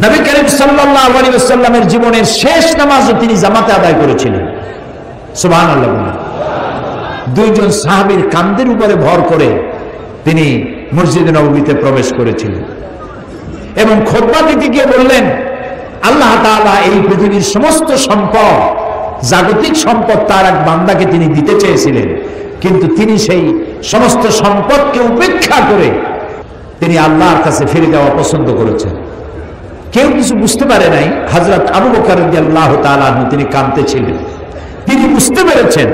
নবী করিম সাল্লাল্লাহু আলাইহি ওয়াসাল্লামের জীবনের শেষ নামাজও তিনি জামাতে আদায় করেছিলেন। সুবহানাল্লাহ। দুইজন সাহাবীর কাঁধের উপরে ভর করে তিনি মসজিদে নববীতে প্রবেশ করেছিলেন এবং খুতবা দিতে গিয়ে বললেন, আল্লাহ তাআলা এই পৃথিবীর সমস্ত সম্পদ, জাগতিক সম্পদ তার এক বান্দাকে তিনি দিতে চেয়েছিলেন, কিন্তু তিনি সেই সমস্ত সম্পদকে উপেক্ষা করে তিনি আল্লাহর কাছে ফিরে যাওয়া পছন্দ করেছেন। কেউ কিছু বুঝতে পারে নাই। হযরত আবু বকর রাদিয়াল্লাহু তাআলা আনহু তিনি কাঁদতেছিলেন। তিনি বুঝতে পেরেছেন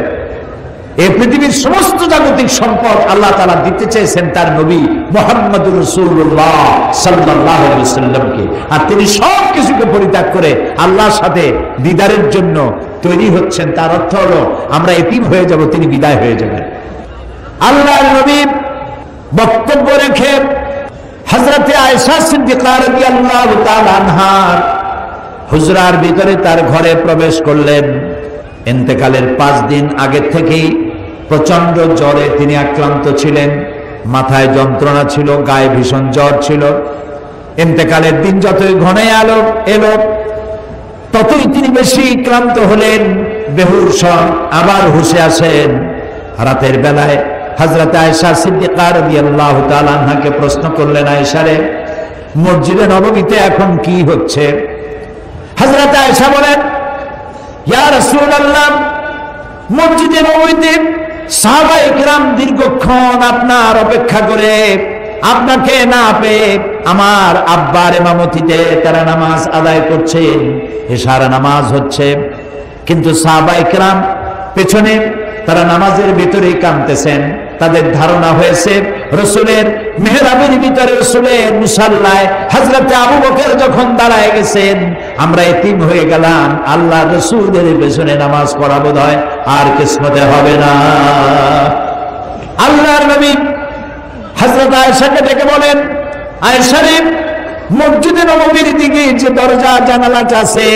এই পৃথিবীর সমস্ত জাগতিক সম্পদ আল্লাহ তাআলা দিতে চেয়েছেন তার নবী মুহাম্মদুর রাসূলুল্লাহ সাল্লাল্লাহু আলাইহি ওয়াসাল্লামকে, আর তিনি সব কিছুকে পরিত্যাগ করে আল্লাহর সাথে দিদারের জন্য তৈরি হচ্ছেন। তার অর্থ হলো আমরা এতিম হয়ে যাব, তিনি বিদায় হয়ে যাবেন। আল্লাহর নবী বক্তব্য রেখে হযরতে আয়েশা সিদ্দিকা রাদিয়াল্লাহু তাআলা আনহার হুজরার ভিতরে তার ঘরে প্রবেশ করলেন। ইন্তেকালের 5 দিন আগে থেকেই প্রচন্ড জ্বরে তিনি আক্রান্ত ছিলেন, মাথায় যন্ত্রণা ছিল, গায়ে ভীষণ জ্বর ছিল। ইন্তেকালের দিন যতই ঘনায় এলো ততই তিনি বেশি ক্লান্ত হলেন, বেহুশ আবার হুঁশে আসেন। রাতের বেলায় হযরত আয়েশা সিদ্দিকা রাদিয়াল্লাহু তাআলা আনহাকে প্রশ্ন করলেন, আয়েশা রে, মসজিদে নববীতে এখন কি হচ্ছে? হযরত আয়েশা বলেন, ইয়া রাসূলুল্লাহ, মসজিদে নববীতে সাহাবায়ে কেরাম দীর্ঘক্ষণ আপনার অপেক্ষা করে আপনাকে না পেয়ে আমার আব্বার ইমামতিতে তারা নামাজ আদায় করছেন, এশার নামাজ হচ্ছে, কিন্তু সাহাবায়ে কেরাম পেছনে তারা নামাজের ভিতরে কাঁদতেছেন। তাদের ধারণা হয়েছে রাসূলের মেহরাবের ভিতরে, রাসূলের মুসাল্লায় হযরত আবু বকর যখন দাঁড়ায় গেছেন, আমরা এতিম হয়ে গেলাম, আল্লাহ রাসূলের পেছনে নামাজ পড়া বোধহয় আর কিসমতে হবে না। আল্লাহর নবী হযরত আয়েশাকে ডেকে বলেন, আয়েশা রে, মসজিদে নববীর দিকে যে দরজা জানালাটা আছে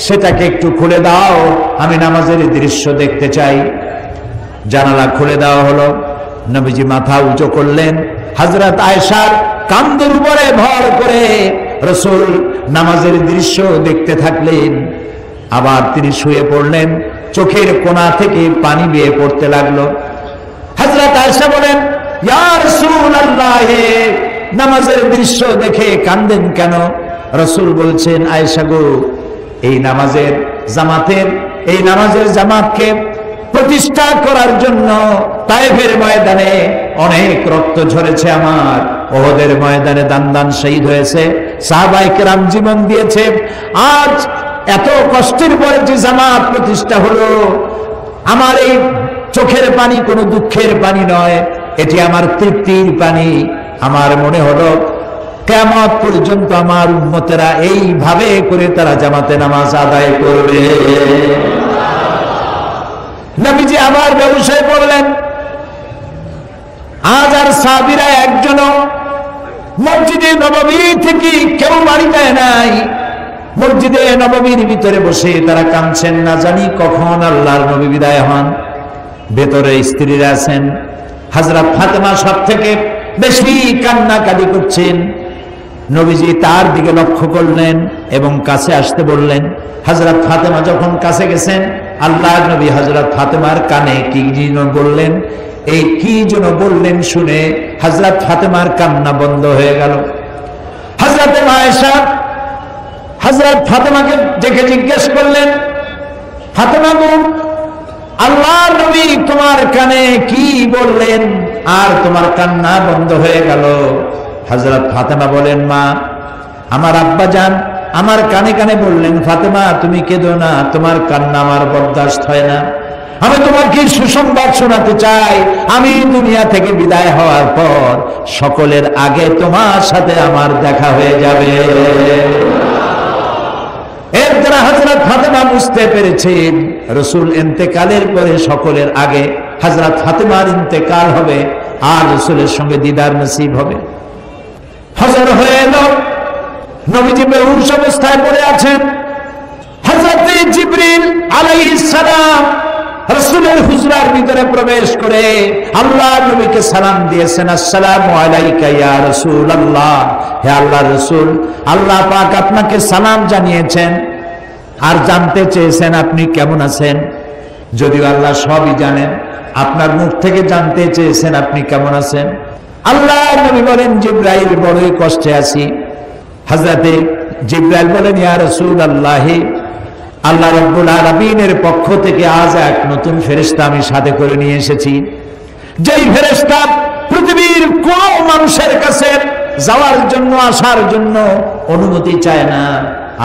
সেটাকে একটু খুলে দাও, আমি নামাজের দৃশ্য দেখতে চাই। জানালা খুলে দেওয়া হলো। নবীজি মাথা উঁচু করলেন, হযরত আয়েশার কাঁধের উপরে ভর করে রাসূল নামাজের দৃশ্য দেখতে থাকলেন। আবার তিনি শুয়ে পড়লেন, চোখের কোণা থেকে পানি বেয়ে পড়তে লাগলো। হযরত আয়েশা বলেন, ইয়া রাসূলুল্লাহ, নামাজের দৃশ্য দেখে কাঁদেন কেন? রাসূল বলছেন, আয়েশা গো, এই নামাজের জামাতকে প্রতিষ্ঠা করার জন্য তায়েফের ময়দানে অনেক রক্ত ঝরেছে আমার, ওহদের ময়দানে দান শহীদ হয়েছে, সাহাবায়ে কেরাম জীবন দিয়েছে। আজ এত কষ্টের পরে যে জামাত প্রতিষ্ঠা হলো, আমার এই চোখের পানি কোনো দুঃখের পানি নয়, এটি আমার তৃপ্তির পানি। আমার মনে হলো কিয়ামত পর্যন্ত আমার উম্মতেরা এইভাবে করে তারা জামাতে নামাজ আদায় করবে। নবীজি আবার ব্যবসায় পড়লেন। আজ আর সাহাবীরা একজনও মসজিদে নববী থেকে কেউ বাড়ি যায় নাই। মসজিদে নববীর ভিতরে বসে তারা কাঁদছেন, না জানি কখন আল্লাহর নবী বিদায় হন। ভেতরে স্ত্রীরা আছেন, হযরত ফাতেমা সব থেকে বেশি কান্নাকাটি করছেন। নবীজি তার দিকে লক্ষ্য করলেন এবং কাছে আসতে বললেন। হযরত ফাতেমা যখন কাছে গেছেন, আল্লাহর নবী হযরত ফাতেমার কানে কি যেন বললেন। এই কি যেন বললেন শুনে হযরত ফাতেমার কান্না বন্ধ হয়ে গেল। হযরত আয়েশা হযরত ফাতেমাকে দেখে জিজ্ঞেস করলেন, ফাতেমা গো, আল্লাহর নবী তোমার কানে কি বললেন আর তোমার কান্না বন্ধ হয়ে গেল? হযরত ফাতেমা বলেন, মা, আমার আব্বা জান আমার কানে কানে বললেন, ফাতেমা তুমি কেঁদো না, তোমার কান্না আমার বরদাস্ত হয় না। আমি তোমাকে সুসংবাদ শোনাতে চাই, আমি দুনিয়া থেকে বিদায় হওয়ার পর সকলের আগে তোমার সাথে আমার দেখা হয়ে যাবে। এর দ্বারা হযরত ফাতেমা বুঝতে পেরেছেন রাসূল ইন্তেকালের পরে সকলের আগে হযরত ফাতেমার ইন্তেকাল হবে আর রাসূলের সঙ্গে দিদার নসিব হবে। ফজর হয়ে এলো, নবীজি বেহুশ অবস্থায় পড়ে আছেন। হযরত জিবরিল আলাইহিস সালাম রাসূলের হুজরার ভিতরে প্রবেশ করে আল্লাহ নবীকে সালাম দিয়েছেন, আসসালামু আলাইকা ইয়া রাসূলুল্লাহ, হে আল্লাহর রাসূল, আল্লাহ পাক আপনাকে সালাম জানিয়েছেন আর জানতে চেয়েছেন আপনি কেমন আছেন। যদিও আল্লাহ সবই জানেন, আপনার মুখ থেকে জানতে চেয়েছেন আপনি কেমন আছেন। আল্লাহ নবী বলেন, জিবরাইল বড়ই কষ্টে আছি। হযরতে জিবরাইল বলেন, ইয়া রাসূলুল্লাহ, আল্লাহ রাব্বুল আলামিনের পক্ষ থেকে আজ এক নতুন ফেরেশতা আমি সাথে করে নিয়ে এসেছি, যেই ফেরেশতা পৃথিবীর কোন মানুষের কাছে যাওয়ার জন্য আসার জন্য অনুমতি চায় না,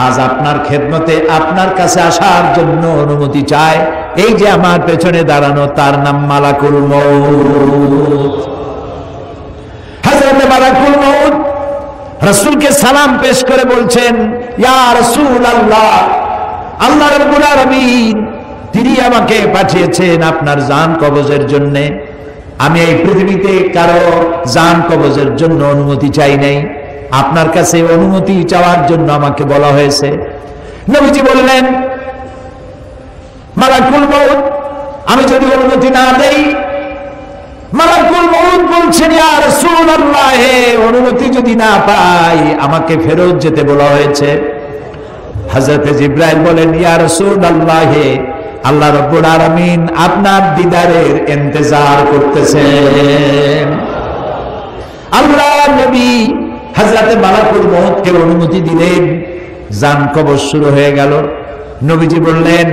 আজ আপনার খেদমতে আপনার কাছে আসার জন্য অনুমতি চায়। এই যে আমার পেছনে দাঁড়ানো, তার নাম মালাকুল মউত। হযরত মালাকুল মউত রাসূলকে সালাম পেশ করে বলছেন, ইয়া রাসূলুল্লাহ, আল্লাহ রাব্বুল আলামিন তিনি আমাকে পাঠিয়েছেন আপনার জান কবজের জন্য। আমি এই পৃথিবীতে কারো জান কবজের জন্য অনুমতি চাই নাই, আপনার কাছে অনুমতি চাওয়ার জন্য আমাকে বলা হয়েছে। নবীজি বললেন, মালাকুল মউত, আমি যদি অনুমতি না দেই, মালাকুল মউত বলছেন, ইয়া রাসূলুল্লাহ, অনুমতি যদি না পাই আমাকে ফেরত যেতে বলা হয়েছে। হযরত জিবরাইল বলেন, ইয়া রাসূলুল্লাহ, আল্লাহ রাব্বুল আলামিন আপনার দিদারের ইন্তজার করতেছেন। আল্লাহ নবী হযরত মালাকুল মউতকে অনুমতি দিলেন, জান কবজ শুরু হয়ে গেল। নবীজি বললেন,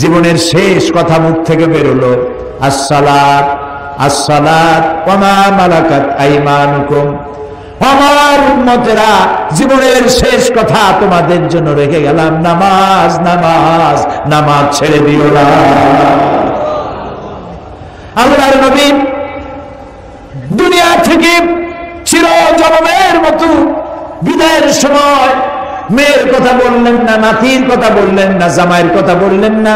জীবনের শেষ কথা মুখ থেকে বেরোলো, আসসালাত আসসালাত ওয়া মা মালাকাত আইমানুকুম। আমার উম্মতেরা, জীবনের শেষ কথা তোমাদের জন্য রেখে গেলাম, নামাজ নামাজ নামাজ ছেড়ে দিও না। আল্লাহর নবী দুনিয়া থেকে চিরজনমের মতো বিদায়ের সময় মেয়ের কথা বললেন না, নাতির কথা বললেন না, জামাইয়ের কথা বললেন না,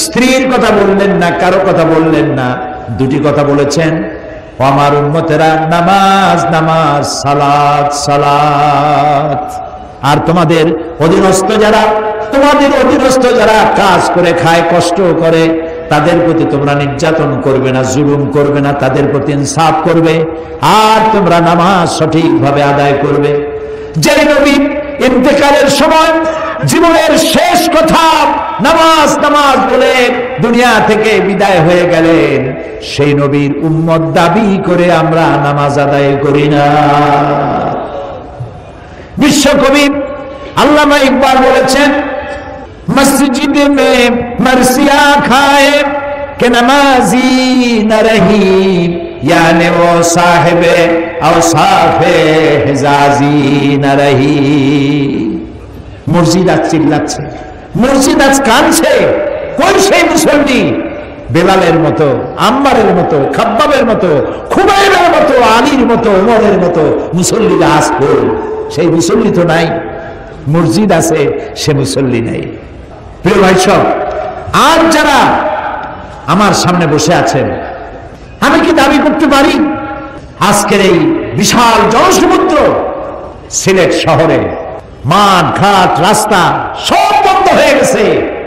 স্ত্রীর কথা বললেন না, কারো কথা বললেন না। দুটি কথা বলেছেন, আমার উম্মতেরা, নামাজ নামাজ, সালাত সালাত। আর তোমাদের অধীনস্থ যারা কাজ করে খায়, কষ্ট করে, তাদের প্রতি তোমরা নির্যাতন করবে না, জুলুম করবে না, তাদের প্রতি ইনসাফ করবে, আর তোমরা নামাজ সঠিকভাবে আদায় করবে। যে নবী ইন্তেকালের সময় জীবনের শেষ কথা নামাজ নামাজ বলে দুনিয়া থেকে বিদায় হয়ে গেলেন, সেই নবীর উম্মত দাবি করে আমরা নামাজ আদায় করি না। বিশ্বকবি আল্লামা ইকবাল বলেছেন, মসজিদ মে মরসিয়া খায়ে কে নামাজি না রহি, याने वो साहिबे औसाफे हिजाजी न रही। মসজিদ আজ চিল্লাচ্ছে, মসজিদ আজ কাঁদছে, কই সেই মুসল্লি? বেলালের মতো, আম্মারের মতো, খাব্বাবের মতো, খুবাইবের মতো, আলীর মতো, ওমরের মতো মুসল্লিরা আজ কই? সেই মুসল্লি তো নাই। মসজিদ আছে, সে মুসল্লি নাই। প্রিয় ভাই সব, আজ যারা আমার সামনে বসে আছেন, আমি কি দাবি করতে পারি আজকের এই বিশাল জনসমুদ্র সিলেট শহরে মাঠ ঘাট রাস্তা সব বন্ধ হয়ে গেছে,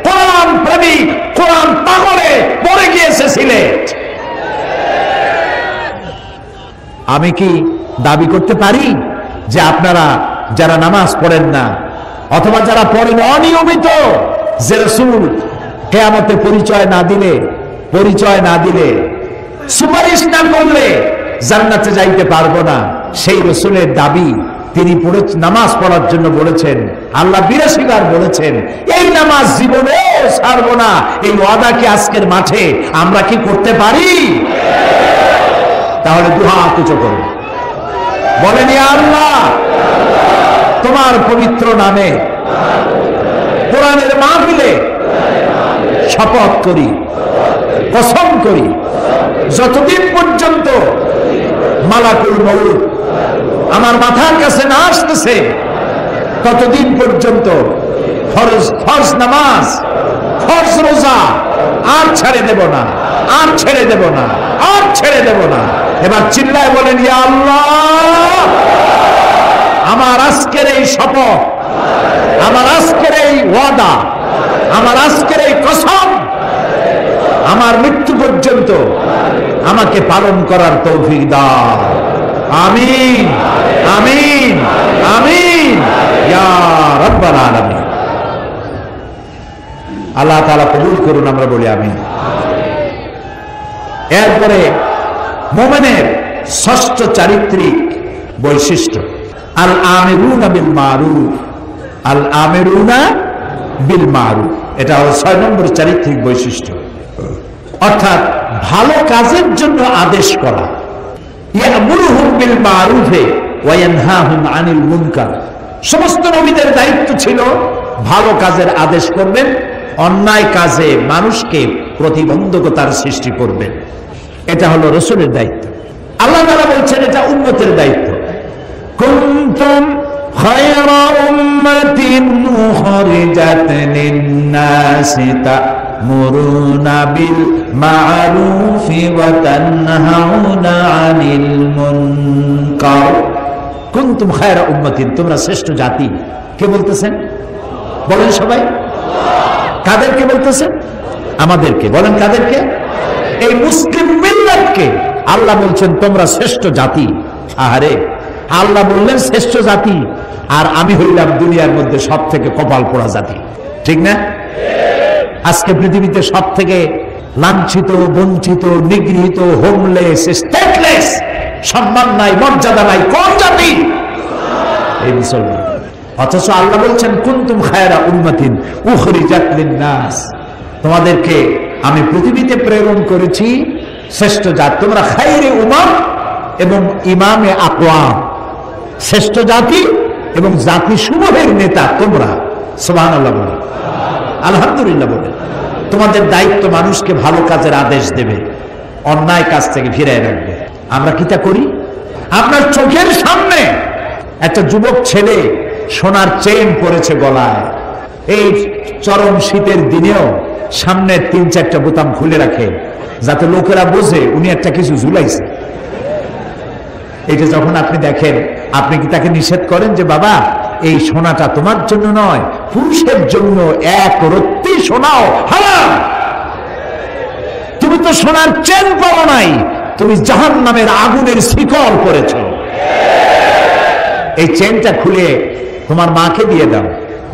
কোরআন প্রেমিক কোরআন পাগলে পড়ে গিয়েছে সিলেট? আমি কি দাবি করতে পারি যে আপনারা যারা নামাজ পড়েন না অথবা যারা পড়েন অনিয়মিত, যে রাসূল কিয়ামতে পরিচয় না দিলে সুপারিশ না করলে জান্নাতে যাইতে পারবো না, সেই রাসূলের দাবি তিনি নামাজ পড়ার জন্য বলেছেন, আল্লাহ ৮২ বার বলেছেন, এই নামাজ জীবনেও ছাড়বো না, এই ওয়াদা কি আজকের মাঠে আমরা কি করতে পারি? তাহলে দুহাত উঁচু করুন, বলেন, ইয়া আল্লাহ, তোমার পবিত্র নামে কোরআনের মাহফিলে শপথ করি, কসম করি, যতদিন পর্যন্ত মালাকুল মউত আমার মাথার কাছে না আসতেছে ততদিন পর্যন্ত ফরজ নামাজ, ফরজ রোজা আর ছেড়ে দেব না, আর ছেড়ে দেব না, আর ছেড়ে দেব না। এবার চিল্লায় বলেন, ইয়া আল্লাহ, আমার আজকের এই শপথ, আমার আজকের এই ওয়াদা, আমার আজকের এই কসম পর্যন্ত আমাকে পালন করার তৌফিক দাও। আমিন আমিন আমিন ইয়া রাব্বাল আলামিন। আল্লাহ তাআলা কবুল করুন, আমরা বলি আমিন। এরপরে মুমিনের ষষ্ঠ চারিত্রিক বৈশিষ্ট্য আল আমিরুনা বিল মারুফ। আল আমিরুনা বিল মারুফ, এটা হলো 6 নম্বর চারিত্রিক বৈশিষ্ট্য, অর্থাৎ ভালো কাজের জন্য আদেশ করা। ইয়ামুরুহুম বিল মারুফে ওয়া ইয়ানহাহুম আনিল মুনকার। সমস্ত নবীদের দায়িত্ব ছিল ভালো কাজের আদেশ করবেন, অন্যায় কাজে মানুষকে প্রতিবন্ধকতার সৃষ্টি করবেন। এটা হলো রাসূলের দায়িত্ব। আল্লাহ তাআলা বলছেন এটা উম্মতের দায়িত্ব। কুনতুম খায়রা উম্মাতিন মুখরিজাত লিন-নাসি তা'মুরুনা বিল মা'রুফি ওয়া তানহাউনা আনিল মুনকার। কুনতুম খায়রা উম্মাতিন, তোমরা শ্রেষ্ঠ জাতি। কে বলতেছেন? বলেন সবাই। কাদেরকে বলতেছেন? আমাদেরকে। বলেন কাদেরকে? এই মুসলিম মিল্লাতকে আল্লাহ বলছেন তোমরা শ্রেষ্ঠ জাতি। আহারে, আল্লাহ বললেন শ্রেষ্ঠ জাতি, আর আমি হইলাম দুনিয়ার মধ্যে সব থেকে কপাল পোড়া জাতি, ঠিক না? আজকে পৃথিবীতে সব থেকে লাঞ্ছিত, বঞ্চিত, নিগৃহীত, হোমলেস, স্টেটলেস, সম্মান নাই, মর্যাদা নাই কোন জাতি? এই মুসলমান। অথচ আল্লাহ বলছেন কুনতুম খায়রা উম্মাতিন উখরিজাত লিন-নাস, তোমাদেরকে আমি পৃথিবীতে প্রেরণ করেছি শ্রেষ্ঠ জাতি। তোমরা খায়রে উম্মাহ এবং ইমামে আকওয়াম, শ্রেষ্ঠ জাতি এবং জাতি সমূহের নেতা তোমরা। সুবহানাল্লাহ বলে, আলহামদুলিল্লাহ বলে। তোমাদের দায়িত্ব মানুষকে ভালো কাজের আদেশ দেবে, অন্যায় কাজ থেকে ফিরিয়ে রাখবে। আমরা কি তা করি? আপনার চোখের সামনে একটা যুবক ছেলে সোনার চেইন পরেছে গলায়, এই চরম শীতের দিনেও সামনে 3-4টা বোতাম খুলে রাখে যাতে লোকেরা বোঝে উনি একটা কিছু ঝুলাইছে। এটা যখন আপনি দেখেন, আপনি কি তাকে নিষেধ করেন যে বাবা এই সোনাটা তোমার জন্য নয়, পুরুষের জন্য এক রত্তি সোনাও হারাম? তুমি তো সোনার চেন পরো নাই, তুমি জাহান্নামের আগুনের শিকল পরেছ। এই চেনটা খুলে তোমার মাকে দিয়ে দাও,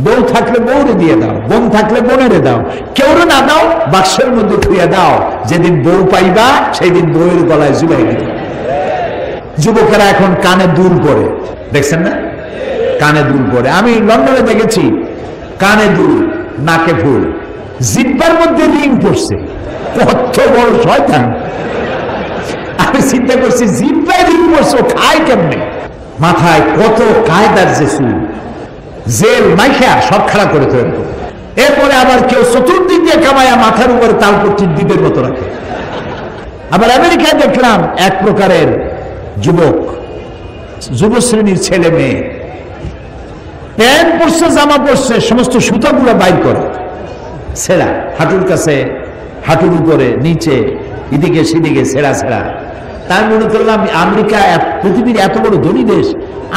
বউ থাকলে বউরে দিয়ে দাও, বোন থাকলে বোনেরে দাও, কেউরে না দাও বাক্সের মধ্যে থুয়ে দাও। যেদিন বউ পাইবা সেই দিন বউয়ের গলায় ঝুলাই দিবে। যুবকেরা এখন কানে দুল পরে, দেখছেন না? কানে দুল পরে। আমি লন্ডনে দেখেছি কানে দুল, নাকে ফুল, জিব্বার মধ্যে রিং পড়ছে। কত বড় শয়তান! আমি চিন্তা করছি জিব্বায় রিং পড়ছে, খায় কেমনে? মাথায় কত কায়দার যে চুল, জেল মাইখা সব খাড়া করে তৈরি করে। এরপরে আবার কেউ চতুর্দিক দিয়ে কামায়া মাথার উপরে তালপট্টির দ্বীপের মতো রাখে। আবার আমেরিকায় দেখলাম এক প্রকারের যুবক, যুব শ্রেণীর ছেলে মেয়ে প্যান্ট পরছে, জামা পরছে, সমস্ত সুতাগুলো বাইর করে ছেঁড়া, হাঁটুর কাছে, হাঁটুর উপরে, নিচে, এদিকে সেদিকে ছেঁড়া ছেঁড়া। তাই মনে করলাম আমেরিকা পৃথিবীর এত বড় ধনী দেশ,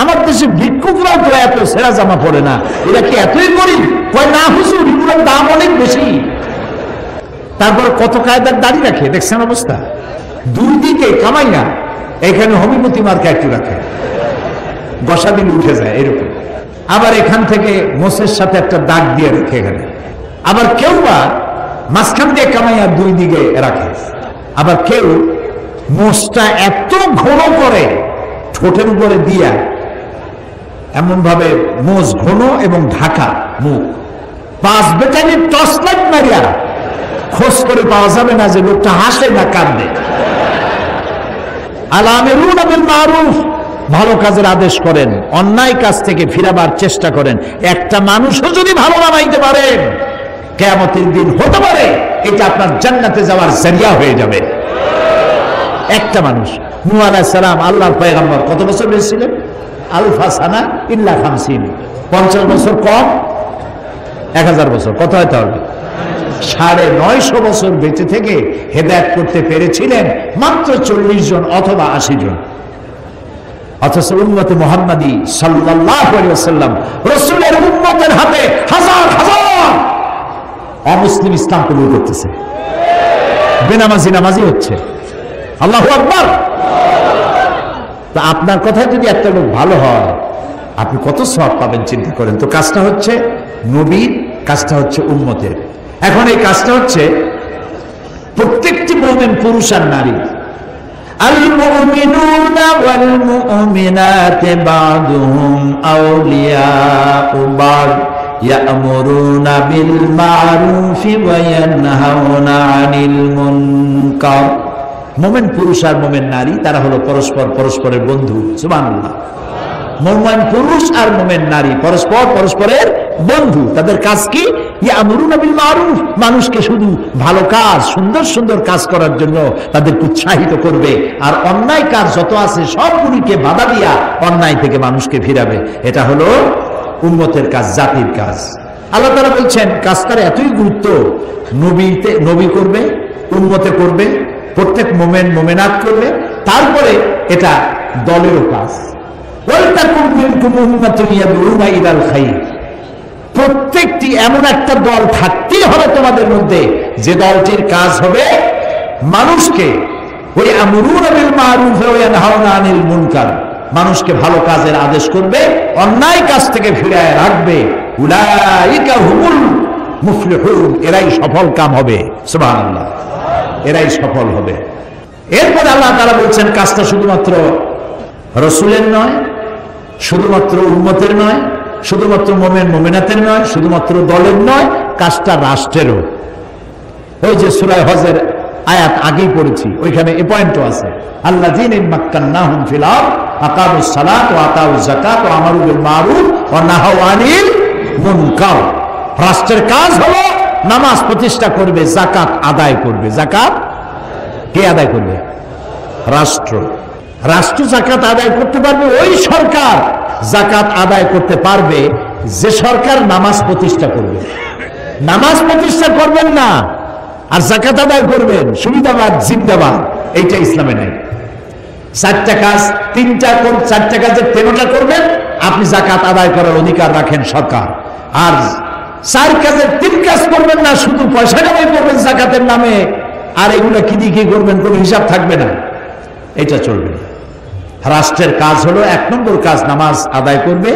আমার দেশে ভিক্ষুকরাও তো এত ছেঁড়া জামা পরে না, এরা কি এতই গরিব? কয় না হুজুর, এগুলোর দাম অনেক বেশি। তারপর কত কায়দার দাড়ি রাখে, দেখছেন অবস্থা? দুই দিকে কামাইয়া, এখানে হোমিওপ্যাথি মার্কা একটু রাখে, বসা দিন উঠে যায় এরকম। আবার এখান থেকে মোষের সাথে একটা দাগ দিয়ে রাখে এখানে। আবার কেউ বা মাঝখান দিয়ে কামাইয়া দুই দিকে রাখে। আবার কেউ মোষটা এত ঘন করে ঠোঁটের উপরে দিয়া, এমন ভাবে মোষ ঘন এবং ঢাকা মুখ, 5 বেটানির টর্চ লাইট মারিয়া খোঁজ করে পাওয়া যাবে না যে লোকটা হাসে না কাঁদে। আল-আমিরুনা বিল মারুফ, ভালো কাজের আদেশ করেন, অন্যায় কাজ থেকে ফিরাবার চেষ্টা করেন। একটা মানুষও যদি ভালো বানাইতে পারেন, কিয়ামতের দিন হতে পারে এটা আপনার জান্নাতে যাওয়ার জরিয়া হয়ে যাবে। একটা মানুষ। নূহ আলাইহিস সালাম আল্লাহর পয়গম্বর কত বছর বেঁচে ছিলেন? আলফা সানা ইল্লা 50, 50 বছর কম 1000 বছর, কত হতে হবে? 950 বছর বেঁচে থেকে হেদায়েত করতে পেরেছিলেন মাত্র 40 জন অথবা 80 জন। অথচ উম্মতে মুহাম্মাদী সাল্লাল্লাহু আলাইহি ওয়াসাল্লাম রাসূলের উম্মতের হাতে হাজার হাজার অমুসলিম ইসলাম কবুল করতেছে। বেনামাজি নামাজি হচ্ছে। আল্লাহু আকবার। তা আপনার কথায় যদি একটা লোক ভালো হয়, আপনি কত সওয়াব পাবেন চিন্তা করেন তো। কাজটা হচ্ছে নবীর, কাজটা হচ্ছে উম্মতের। এখন এই কাজটা হচ্ছে প্রত্যেকটি মুমিন পুরুষ আর নারী। আল মুমিনুনা ওয়াল মুমিনাতু বা'দুহুম আউলিয়াউ বা'দ ইয়া'মুরুনা বিল মা'রুফি ওয়া ইয়ানহাউনা আনিল মুনকার। মুমিন পুরুষ আর মুমিন নারী তারা হলো পরস্পরের বন্ধু। সুবহানাল্লাহ। মুমিন পুরুষ আর মুমিন নারী পরস্পরের বন্ধু। তাদের কাজ কি? ইয়ামুরুনা বিল মারুফ, মানুষকে শুধু ভালো কাজ, সুন্দর সুন্দর কাজ করার জন্য তাদেরকে উৎসাহিত করবে, আর অন্যায় কাজ যত আছে সবগুলিকে বাধা দিয়া অন্যায় থেকে মানুষকে ফিরাবে। এটা হলো উম্মতের কাজ, জাতির কাজ। আল্লাহ তাআলা বলছেন কাজটার এতই গুরুত্ব, নবী করবে, উম্মতে করবে, প্রত্যেক মুমিন মুমিনাত করবে, তারপরে এটা দলেরও কাজ। প্রত্যেকটি এমন একটা দল থাকতেই হবে তোমাদের মধ্যে, যে দলটির কাজ হবে মানুষকে মানুষকে ভালো কাজের আদেশ করবে, অন্যায় কাজ থেকে ফিরায় রাখবে। উলাইকা হুমুল মুফলিহুন, এরাই সফল কাম হবে। সুবহানাল্লাহ, এরাই সফল হবে। এরপর আল্লাহ তাআলা বলছেন কাজটা শুধুমাত্র রাসূলের নয়, শুধুমাত্র উম্মতের নয়, শুধুমাত্র মুমিন মুমিনাতের নয়, শুধুমাত্র দলের নয়, কাজটা রাষ্ট্রেরও। ওই যে সূরা হজের আয়াত আগেই পড়েছি, ওইখানে এই পয়েন্টও আছে। আল্লাযীনা মাক্কান্নাহুম ফিল আরদ আকামুস সালাত ওয়া আতাউয যাকাত ওয়া আমারু বিল মারুফ ওয়া নাহাউ আনিল মুনকার। রাষ্ট্রের কাজ হলো নামাজ প্রতিষ্ঠা করবে, যাকাত আদায় করবে। যাকাত কে আদায় করবে? রাষ্ট্র। রাষ্ট্র যাকাত আদায় করতে পারবে ওই সরকার যাকাত আদায় করতে পারবে যে সরকার নামাজ প্রতিষ্ঠা করবে। নামাজ প্রতিষ্ঠা করবেন না আর যাকাত আদায় করবেন, সুবিধাবাদ জিন্দাবাদ, এইটা ইসলামে নাই। চারটা কাজ, চারটা কাজের 13টা করবেন, আপনি যাকাত আদায় করার অধিকার রাখেন সরকার। আর 4 কাজের 3 কাজ করবেন না, শুধু পয়সা কামাই করবেন যাকাতের নামে, আর এগুলো কি দিয়ে কি করবেন কোনো হিসাব থাকবে না, এটা চলবে না। রাষ্ট্রের কাজ হলো 1 নম্বর কাজ, নামাজ আদায় করবে,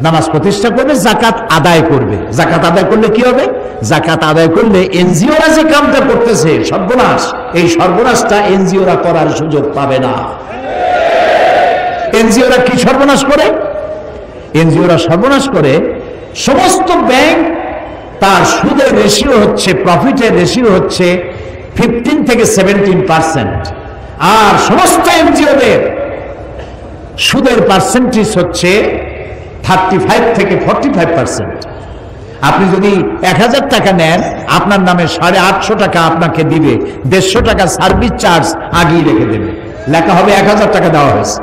নামাজ প্রতিষ্ঠা করবে, যাকাত আদায় করবে। যাকাত আদায় করলে কি হবে? যাকাত আদায় করলে এনজিওরা যে কামটা করতেছে সর্বনাশ, এই সর্বনাশটা এনজিওরা করার সুযোগ পাবে না। এনজিওরা কি সর্বনাশ করে? এনজিওরা সর্বনাশ করে সমস্ত ব্যাংক তার সুদের রেশিও হচ্ছে, প্রফিটের রেশিও হচ্ছে 15 থেকে 17%, আর সমস্ত এনজিওদের সুদের পার্সেন্টেজ হচ্ছে 35 থেকে 45%। আপনি যদি 1000 টাকা নেন, আপনার নামে 850 টাকা আপনাকে দিবে, 150 টাকা সার্ভিস চার্জ আগেই রেখে দেবে, লেখা হবে 1000 টাকা দেওয়া হয়েছে।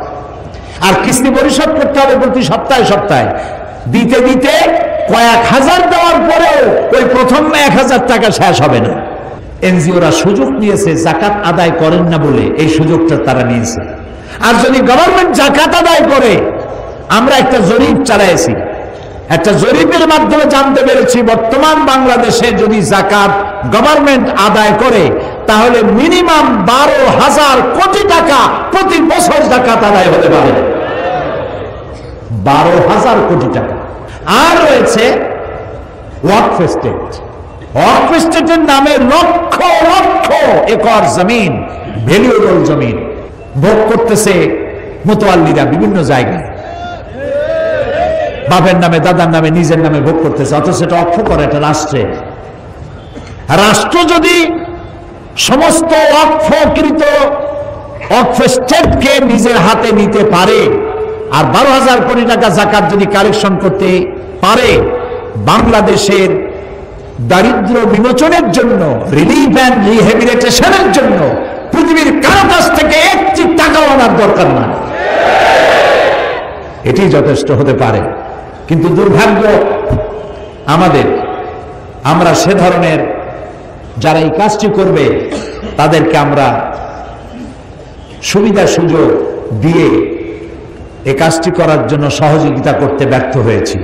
আর কিস্তি পরিশোধ করতে হবে প্রতি সপ্তাহে সপ্তাহে, দিতে দিতে কয়েক হাজার দেওয়ার পরেও ওই প্রথম 1000 টাকা শেষ হবে না। এনজিওরা সুযোগ নিয়েছে, যাকাত আদায় করেন না বলে এই সুযোগটা তারা নিয়েছে। আর যদি গভর্নমেন্ট যাকাত আদায় করে, আমরা একটা জরিপ চালাইছি, একটা জরিপের মাধ্যমে জানতে পেরেছি বর্তমান বাংলাদেশে যদি যাকাত গভর্নমেন্ট আদায় করে, তাহলে মিনিমাম 12,000 কোটি টাকা প্রতি বছর যাকাত আদায় হতে পারে। 12,000 কোটি টাকা। আর রয়েছে ওয়াকফ এস্টেট। ওয়াকফ এস্টেটের নামে লক্ষ লক্ষ একর জমিন, ভ্যালুয়েবল জমিন ভোগ করতেছে মুতাওয়াল্লিরা বিভিন্ন জায়গায়, বাপের নামে, দাদার নামে, নিজের নামে ভোগ করতেছে, অথচ এটা অক্ষ করে এটা রাষ্ট্রে। রাষ্ট্র যদি সমস্ত অক্ষকৃত ওয়াকফ এস্টেটকে নিজের হাতে নিতে পারে, আর 12,000 কোটি টাকা যাকাত যদি কালেকশন করতে পারে, বাংলাদেশের দারিদ্র বিমোচনের জন্য, রিলিফ অ্যান্ড রিহ্যাবিলিটেশনের জন্য পৃথিবীর কারো কাছ থেকে একটি টাকাও আনার দরকার না, এটি যথেষ্ট হতে পারে। কিন্তু দুর্ভাগ্য আমাদের, আমরা সে ধরনের যারা এই কাজটি করবে তাদেরকে আমরা সুবিধা সুযোগ দিয়ে এই কাজটি করার জন্য সহযোগিতা করতে ব্যর্থ হয়েছি।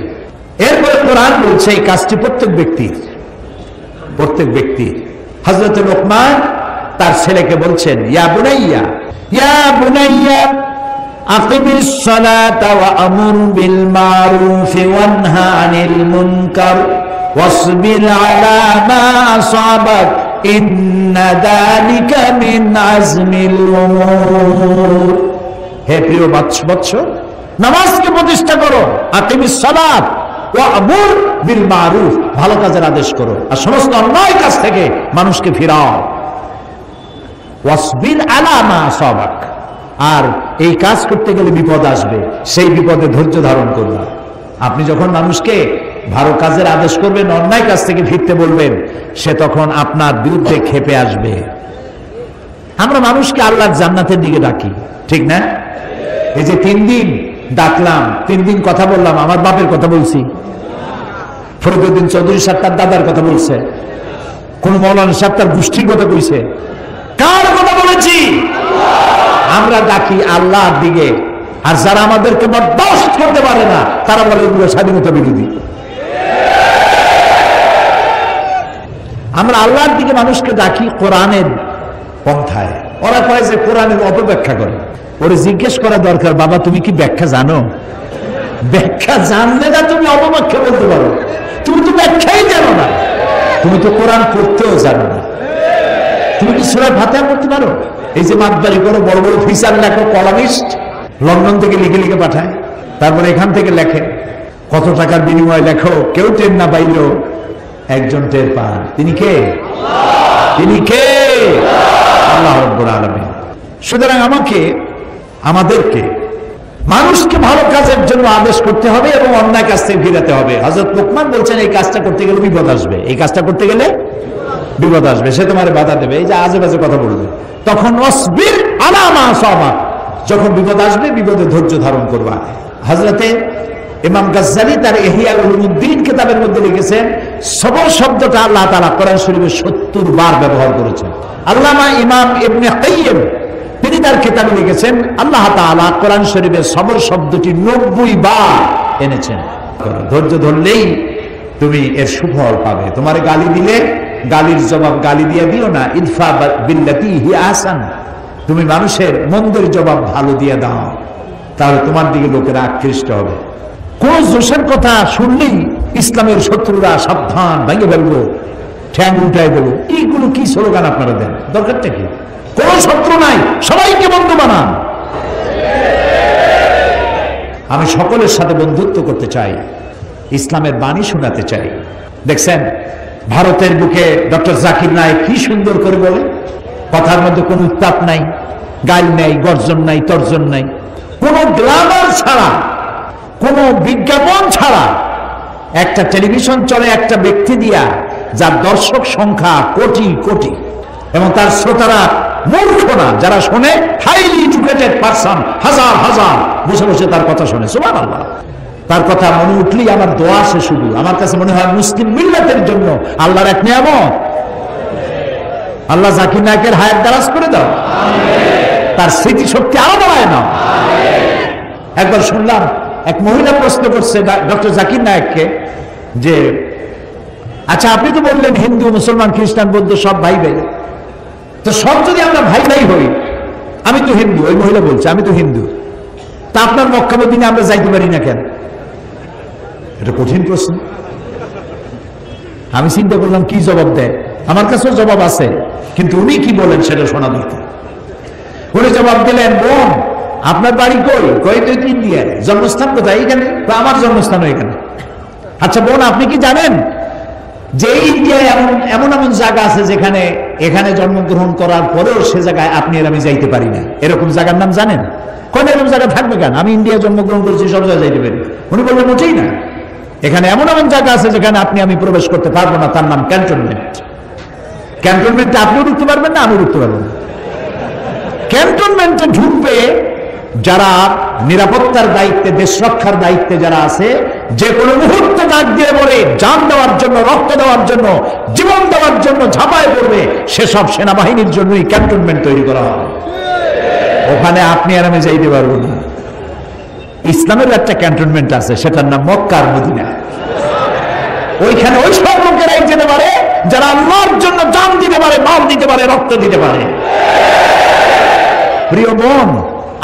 এরপরে কোরআন বলছে এই কাজটি প্রত্যেক ব্যক্তির। হযরত লোকমান তার ছেলেকে বলছেন, ইয়া বুনাইয়া, ইয়া বুনাইয়া আকিমিস সালাতা ওয়া আমুর বিল মারুফি ওয়ানহা আনিল মুনকার ওয়াসবির আলা মা আসাবাক ইন্না যালিকা মিন আজমিল উমুর। হে প্রিয় বৎস, নামাজকে প্রতিষ্ঠা করো, আকিমিস সালাত ওয়া আমুর বিল মারুফ, ভালো কাজের আদেশ করো, আর সমস্ত অন্যায় কাজ থেকে মানুষকে ফিরাও। ওয়াসবির আলা মা আসাবাক, আর এই কাজ করতে গেলে বিপদ আসবে, সেই বিপদে ধৈর্য ধারণ করবা। আপনি যখন মানুষকে ভালো কাজের আদেশ করবেন, অন্যায় কাজ থেকে ফিরতে বলবেন, সে তখন আপনার বিরুদ্ধে ক্ষেপে আসবে। আমরা মানুষকে আল্লাহর জান্নাতের দিকে ডাকি, ঠিক না? এই যে 3 দিন ডাকলাম, 3 দিন কথা বললাম, আমার বাপের কথা বলছি, ফরিদউদ্দিন চৌধুরী সাহেব তার দাদার কথা বলছে, কোন মৌলানা সাহেব তার গোষ্ঠীর কথা কইছে, কার কথা বলেছি? আমরা ডাকি আল্লাহর দিকে। আর যারা আমাদেরকে বরদাস্ত করতে পারে না, তারা বলে এগুলো স্বাধীনতা বিরোধী। আমরা আল্লাহর দিকে মানুষকে ডাকি কোরআনের পন্থায়। ওরা কয় যে কোরআনের অপব্যাখ্যা করে। ওরে জিজ্ঞেস করা দরকার, বাবা তুমি কি ব্যাখ্যা জানো? ব্যাখ্যা জানলে না তুমি অপব্যাখ্যা বলতে পারো? তুমি তো ব্যাখ্যাই জানো না, তুমি তো কোরআন পড়তেও জানো না। তুমি কি সূরা ফাতিহা পড়তে পারো? এই যে মাতবাড়ি করো, বড় বড় ফিচার লেখো, কলামিস্ট লন্ডন থেকে লিখে লিখে পাঠায়, তারপরে এখান থেকে লেখে, কত টাকার বিনিময়ে লেখো, কেউ টের না পাইলেও একজন টের পান। তিনি কে? তিনি কে? আল্লাহ রাব্বুল আলামিন। সুতরাং আমাদেরকে মানুষকে ভালো কাজের জন্য আদেশ করতে হবে এবং অন্যায় কাজ থেকে ফিরাতে হবে। হযরত লোকমান বলছেন, এই কাজটা করতে গেলে বিপদ আসবে, এই কাজটা করতে গেলে বিপদ আসবে, সে তোমার বাধা দেবে, এই যে আজে বাজে কথা বলবে। তখন ওয়াসবির আলা মা আসাবাক, যখন বিপদ আসবে বিপদে ধৈর্য ধারণ করবা। হযরতে ইমাম গাজ্জালী তার ইহয়া উলুমুদ্দিন কিতাবের মধ্যে লিখেছেন, সবর শব্দটা আল্লাহ তাআলা কোরআন শরীফে 70 বার ব্যবহার করেছেন। আল্লামা ইমাম ইবনে কাইয়্যিম তিনি তার কিতাবে লিখেছেন, আল্লাহ তাআলা কোরআন শরীফে সবর শব্দটি 90 বার এনেছেন। ধৈর্য ধরলেই তুমি এর সুফল পাবে। তোমার গালি দিলে গালির জবাব গালি দিয়ে দিও না, ইদফা বিল্লাতি হিয়া আহসান, তুমি মানুষের মন্দের জবাব ভালো দিয়ে দাও, তাহলে তোমার দিকে লোকেরা আকৃষ্ট হবে। কোন জোশের কথা শুনলেই ইসলামের শত্রুরা সাবধান, ভেঙে ফেলবো, ঠ্যাং উঠাই দেবো, এইগুলো কি স্লোগান আপনারা দেন? দরকারটা কি? কোন শত্রু নাই, সবাইকে বন্ধু বানান। আমি সকলের সাথে বন্ধুত্ব করতে চাই, ইসলামের বাণী শোনাতে চাই। দেখছেন ভারতের বুকে ডক্টর জাকির নায়েক কি সুন্দর করে বলে, কথার মধ্যে কোনো উত্তাপ নাই, গাল নাই, গর্জন নাই, তর্জন নাই, কোনো গ্ল্যামার ছাড়া, কোনো বিজ্ঞাপন ছাড়া একটা টেলিভিশন চলে একটা ব্যক্তি দিয়া, যার দর্শক সংখ্যা কোটি কোটি, এবং তার শ্রোতারা মূর্খ না, যারা শোনে হাইলি এডুকেটেড পারসন, হাজার হাজার বসে বসে তার কথা শোনে। সুবহানাল্লাহ। তার কথা মনে উঠলেই আমার দোয়া আসে শুধু। আমার কাছে মনে হয় মুসলিম মিল্লাতের জন্য আল্লাহর এক নিয়ামত। আল্লাহ জাকির নায়েকের হায়াত দারাজ করে দাও, তার স্মৃতিশক্তি আরো বাড়ায় নাও। একবার শুনলাম এক মহিলা প্রশ্ন করছে ডক্টর জাকির নায়েককে যে, আচ্ছা আপনি তো বললেন হিন্দু মুসলমান খ্রিস্টান বৌদ্ধ সব ভাই ভাই, তো সব যদি আমরা ভাই ভাই হই, আমি তো হিন্দু, ওই মহিলা বলছে আমি তো হিন্দু, তা আপনার মক্কা মদিনা আমরা যাইতে পারি না কেন? এটা কঠিন প্রশ্ন। আমি চিন্তা করলাম কি জবাব দেয়। আমার কাছেও জবাব আছে, কিন্তু উনি কি বলেন সেটা শোনা দরকার। উনি জবাব দিলেন, বোন আপনার বাড়ি কই? কই তো ইন্ডিয়ায়। জন্মস্থান কোথায়? এখানে। আমার জন্মস্থানও এখানে। আচ্ছা বোন আপনি কি জানেন যে ইন্ডিয়ায় এমন এমন জায়গা আছে যেখানে এখানে জন্মগ্রহণ করার পরেও সে জায়গায় আপনি আর আমি যাইতে পারি না, এরকম জায়গার নাম জানেন? কোন এরকম জায়গা থাকবে কেন? আমি ইন্ডিয়া জন্মগ্রহণ করেছি, সব জায়গায় যাইতে পারি। উনি বলবেন মোটেই না, এখানে এমন এমন জায়গা আছে যেখানে আপনি আমি প্রবেশ করতে পারবো না, তার নাম ক্যান্টনমেন্ট। ক্যান্টনমেন্টে আপনিও ঢুকতে পারবেন না, আমিও ঢুকতে পারবো না। ক্যান্টনমেন্টে ঢুকবে যারা নিরাপত্তার দায়িত্বে, দেশ রক্ষার দায়িত্বে যারা আছে, যে কোনো মুহূর্তে ডাক দিয়ে বলে জান দেওয়ার জন্য, রক্ত দেওয়ার জন্য, জীবন দেওয়ার জন্য ঝাঁপায় পড়বে, সেসব সেনাবাহিনীর জন্যই ক্যান্টনমেন্ট তৈরি করা হবে। ওখানে আপনি আর আমি যাইতে পারবো না। ইসলামের একটা ক্যান্টনমেন্ট আছে, সেটার নাম মক্কা আর মদিনা। ওইখানে ওই সব লোকেরাই যেতে পারে যারা আল্লাহর জন্য জান দিতে পারে, মাল দিতে পারে, রক্ত দিতে পারে। প্রিয় বোন,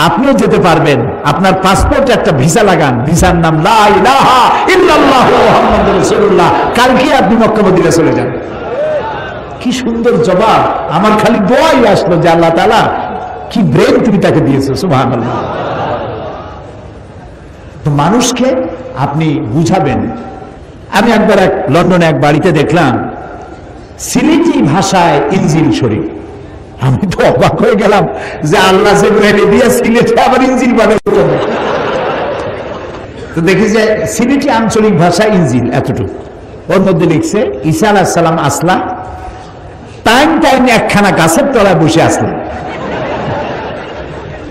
আপনিও যেতে পারবেন। আপনার পাসপোর্টে একটা ভিসা লাগান, ভিসার নাম লা ইলাহা ইল্লাল্লাহ মুহাম্মাদুর রাসূলুল্লাহ। কালকে আপনি মক্কা মদিনা চলে যান। কি সুন্দর জবাব! আমার খালি দোয়াই আসলো যে আল্লাহ তাআলা কি ব্রেন তুমি তাকে দিয়েছো, সুবহানাল্লাহ। তো মানুষকে আপনি বুঝাবেন। আমি একবার লন্ডনে এক বাড়িতে দেখলাম সিলেটি ভাষায় ইনজিল শরীফ। আমি তো অবাক হয়ে গেলাম যে আল্লাহ যে ব্রেনে দিয়ে সিলেটে আবার ইনজিল বানাবে। তো দেখি যে সিলেটি আঞ্চলিক ভাষা ইনজিল এতটুকু, ওর মধ্যে লিখছে ঈসা আলাইহিস সালাম আসলা, টাইম টাইম একখানা গাছের তলায় বসে আসলেন,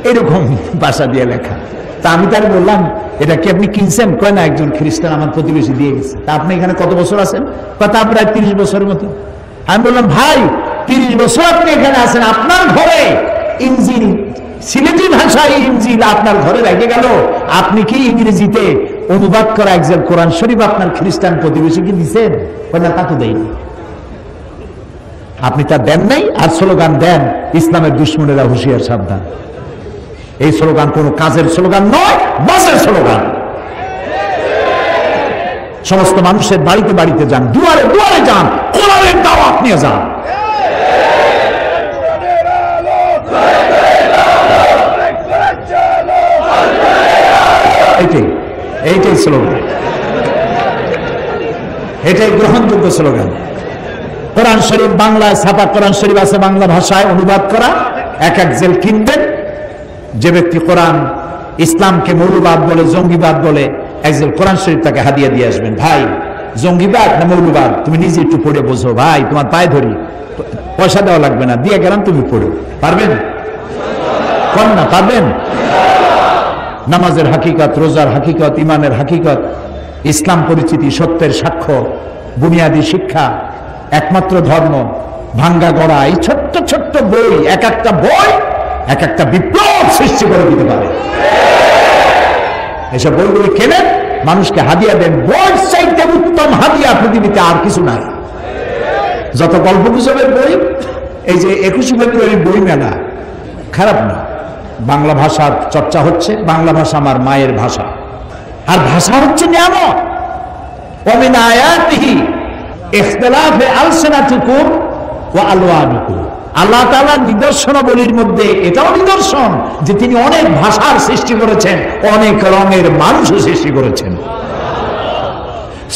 এরকম ভাষা দিয়ে লেখা। তা আমি তার বললাম, এটা কি আপনি কিনছেন? কয় না, একজন খ্রিস্টান আমার প্রতিবেশী দিয়ে গেছে। তা আপনি এখানে কত বছর আছেন? তা প্রায় 30 বছরের মতো। আমি বললাম, ভাই 30 বছর আপনি এখানে আছেন, আপনার ঘরে ইনজিল, সিলেটি ভাষায় ইনজিল আপনার ঘরে রেখে গেল, আপনি কি ইংরেজিতে অনুবাদ করা একজন কোরআন শরীফ আপনার খ্রিস্টান প্রতিবেশীকে দিচ্ছেন? কয় না, তা তো দেয়নি। আপনি তা দেন নাই, আর স্লোগান দেন ইসলামের দুশ্মনেরা হুঁশিয়ার সাবধান। এই স্লোগান কোনো কাজের স্লোগান নয়, বাসের স্লোগান। সমস্ত মানুষের বাড়িতে বাড়িতে যান, দুয়ারে দুয়ারে যান, কোরআনের দাওয়াত নিয়ে যান। এইটাই স্লোগান, এটাই গ্রহণযোগ্য স্লোগান। কোরআন শরীফ বাংলায় ছাপা কোরআন শরীফ আছে, বাংলা ভাষায় অনুবাদ করা, এক এক জেল কিনবেন। যে ব্যক্তি কোরআন ইসলামকে মৌলবাদ বলে, জঙ্গিবাদ বলে, একজন কোরআন শরীফ তাকে হাদিয়া দিয়ে আসবেন। ভাই, জঙ্গিবাদ না মৌলবাদ তুমি নিজে একটু পড়ে বোঝো। ভাই, তোমার পায়ে ধরি, পয়সা দেওয়া লাগবে না, দিয়ে গেলাম, তুমি পড়ো। পারবেন? কোন না পারবেন? নামাজের হাকিকত, রোজার হাকিকত, ইমানের হাকিকত, ইসলাম পরিচিতি, সত্যের সাক্ষ্য, বুনিয়াদী শিক্ষা, একমাত্র ধর্ম, ভাঙ্গা গড়া, এই ছোট্ট ছোট্ট বই, এক একটা বই এক একটা বিপ্লব সৃষ্টি করে দিতে পারে। এসব বইগুলি কেনেন, মানুষকে হাদিয়া দেন। বই চাইতে উত্তম হাদিয়া পৃথিবীতে আর কিছু নাই। যত গল্প গুজবের বই, এই যে 21শে ফেব্রুয়ারি বই মেলা, খারাপ না। বাংলা ভাষার চর্চা হচ্ছে, বাংলা ভাষা আমার মায়ের ভাষা, আর ভাষা হচ্ছে নিয়ামত। ওমিন আয়াতিহি ইখতিলাফে আলসিনাতিকুম ওয়া আলওয়ানুকুম। আল্লাহ তাআলার নিদর্শনাবলীর মধ্যে এটাও নিদর্শন যে তিনি অনেক ভাষার সৃষ্টি করেছেন, অনেক রঙের মানুষও সৃষ্টি করেছেন।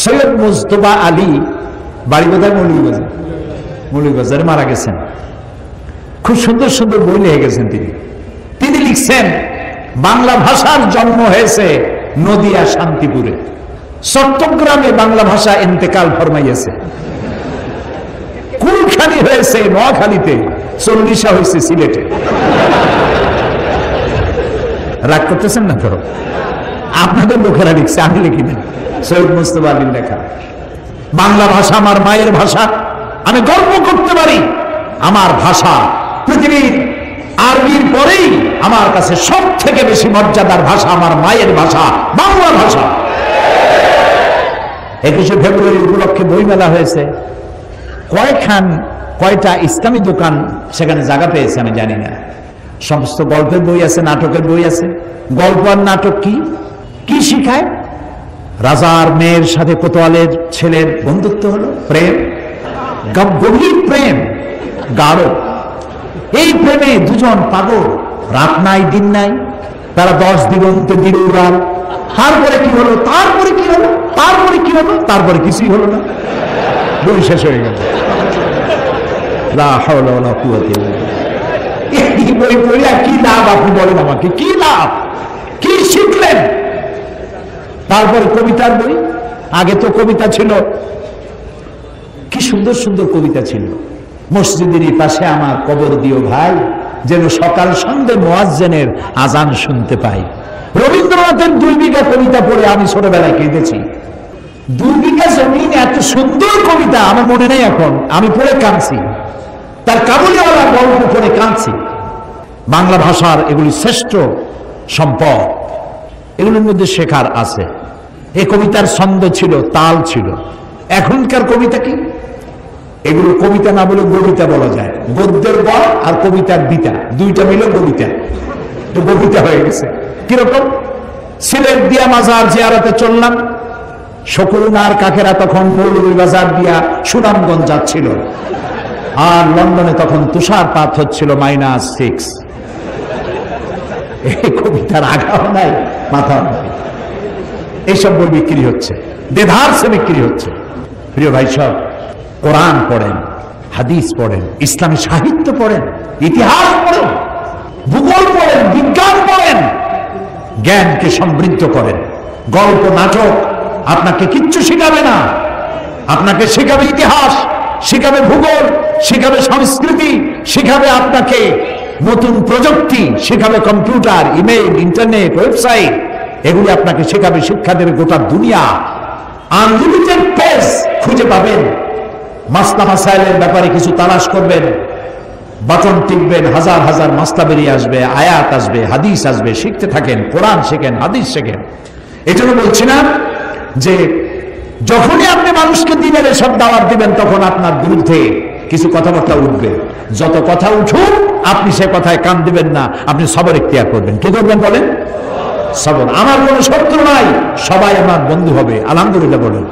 সৈয়দ মুজতবা আলী, বাড়ি কোথায়? মৌলভীবাজার। মৌলভীবাজারে মারা গেছেন। খুব সুন্দর সুন্দর বই লিখে গেছেন তিনি। তিনি লিখছেন, বাংলা ভাষার জন্ম হয়েছে নদিয়া শান্তিপুরে, চট্টগ্রামে বাংলা ভাষা ইন্তেকাল ফরমাইয়েছে, কুলখানি হয়েছে নোয়াখালীতে, চল্লিশা হয়েছে সিলেটে। রাগ করতেছেন না তো? আপনাদের লোকেরা লিখছে, আমি লিখি না। সৈয়দ মুজতবা আলীর লেখা। বাংলা ভাষা আমার মায়ের ভাষা, আমি গর্ব করতে পারি আমার ভাষা পৃথিবীর আরবির পরেই আমার কাছে সব থেকে বেশি মর্যাদার ভাষা আমার মায়ের ভাষা, বাংলা ভাষা। 21শে ফেব্রুয়ারি উপলক্ষে বইমেলা হয়েছে। কয়টা ইসলামী দোকান সেখানে জায়গা পেয়েছে আমি জানি না। সমস্ত গল্পের বই আছে, নাটকের বই আছে। গল্প আর নাটক কি কি শিখায়? রাজার মেয়ের সাথে কোতোয়ালের ছেলের বন্ধুত্ব হলো, প্রেম, গভীর প্রেম, গাঢ়। এই প্রেমে দুজন পাগল, রাত নাই দিন নাই, তারা 10 দিগন্তে দিল উড়াল। তারপরে কি হলো? তারপরে কি হলো? তারপরে কি হলো? তারপরে কিছুই হলো না, বই শেষ হয়ে গেল। লা হাওলা ওয়ালা কুওয়াতা ইল্লা বিল্লাহ। এই বই পড়ে কি লাভ? আপনি বলেন আমাকে, কি লাভ? কি শিখলেন? তারপরে কবিতার বই। আগে তো কবিতা ছিল, কি সুন্দর সুন্দর কবিতা ছিল। মসজিদের পাশে আমার কবর দিও ভাই, যেন সকাল সন্ধ্যে মুয়াজ্জিনের আজান শুনতে পাই। রবীন্দ্রনাথের 2 বিঘা কবিতা পড়ে আমি ছোটবেলায় কেঁদেছি। 2 বিঘা জমিন, এত সুন্দর কবিতা আমার মনে নেই এখন, আমি পড়ে কাঁদছি। তার কাবুলিওয়ালা গল্প পড়ে কাঁদছি। বাংলা ভাষার এগুলি শ্রেষ্ঠ সম্পদ, এগুলোর মধ্যে শেখার আছে। এই কবিতার ছন্দ ছিল, তাল ছিল। এখনকার কবিতা কি? এগুলো কবিতা না বলে কবিতা বলা যায়। গদ্যের গ আর কবিতার বিতা দুইটা মিলে কবিতা, তো কবিতা হয়ে গেছে। কিরকম? সিলেট দিয়া মাজার জিয়ারতে চললাম, শকুন আর কাকেরা তখন মৌলভীবাজার দিয়া সুনামগঞ্জ যাচ্ছিল, আর লন্ডনে তখন তুষারপাত হচ্ছিল -6। এই কবিতার আগাও নাই, মাথা নাই। এইসব বই বিক্রি হচ্ছে, দেধারসে বিক্রি হচ্ছে। প্রিয় ভাই সব, কোরআন পড়েন, হাদিস পড়েন, ইসলামী সাহিত্য পড়েন, ইতিহাস পড়েন, ভূগোল পড়েন, বিজ্ঞান পড়েন, জ্ঞানকে সমৃদ্ধ করেন। গল্প নাটক আপনাকে কিচ্ছু শিখাবে না। আপনাকে শেখাবে ইতিহাস, শিখাবে ভূগোল, শিখাবে সংস্কৃতি, শিখাবে আপনাকে নতুন প্রযুক্তি, শিখাবে কম্পিউটার, ইমেল, ইন্টারনেট, ওয়েবসাইট। এগুলি আপনাকে শেখাবে, শিক্ষা দেবে গোটা দুনিয়া। আনলিমিটেড পেজ খুঁজে পাবেন। মাসলা মাসাইলের ব্যাপারে কিছু তালাশ করবেন, বাটন টিপবেন, হাজার হাজার মাসলা বেরিয়ে আসবে, আয়াত আসবে, হাদিস আসবে। শিখতে থাকেন, কোরআন শেখেন, হাদিস শেখেন। এই জন্য বলছি না যে যখনই আপনি মানুষকে দিনের এসব দাওয়াত দিবেন তখন আপনার বিরুদ্ধে কিছু কথাবার্তা উঠবে। যত কথা উঠুক আপনি সে কথায় কান দিবেন না, আপনি সবর ইখতিয়ার করবেন। কি করবেন বলেন? সবর। আমার কোনো শত্রু নাই, সবাই আমার বন্ধু হবে। আলহামদুলিল্লাহ বলেন।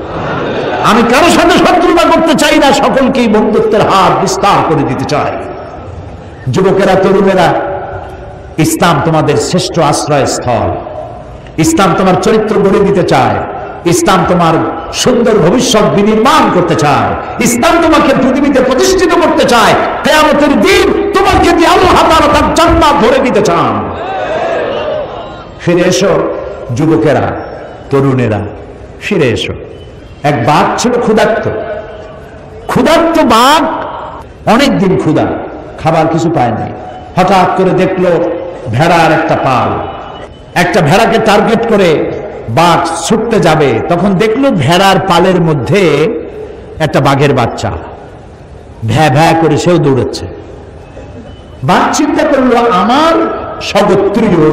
আমি কারো সাথে শত্রুতা করতে চাই না, সকলকেই বন্ধুত্বের হাত বিস্তার করে দিতে চাই। যুবকেরা, তরুণেরা, ইসলাম তোমাদের শ্রেষ্ঠ আশ্রয়স্থল। ইসলাম তোমার চরিত্র গড়ে দিতে চায়। ইসলাম তোমার সুন্দর ভবিষ্যৎ বিনির্মাণ করতে চায়। ইসলাম তোমাকে পৃথিবীতে প্রতিষ্ঠিত করতে চায়। কিয়ামতের দিন তোমাকে দিয়ে আল্লাহ তাআলা তার জান্নাত ধরে দিতে চান। ফিরে এসো যুবকেরা, তরুণেরা, ফিরে এসো। এক বাঘ ছিল ক্ষুধার্ত। ক্ষুধার্ত বাঘ অনেকদিন ক্ষুধা, খাবার কিছু পায় নাই। হঠাৎ করে দেখলো ভেড়ার একটা পাল। একটা ভেড়াকে টার্গেট করে বাঘ ছুটতে যাবে, তখন দেখলো ভেড়ার পালের মধ্যে একটা বাঘের বাচ্চা ভ্যা ভ্যা করে সেও দৌড়াচ্ছে। বাঘ চিন্তা করলো, আমার স্বগোত্রীয়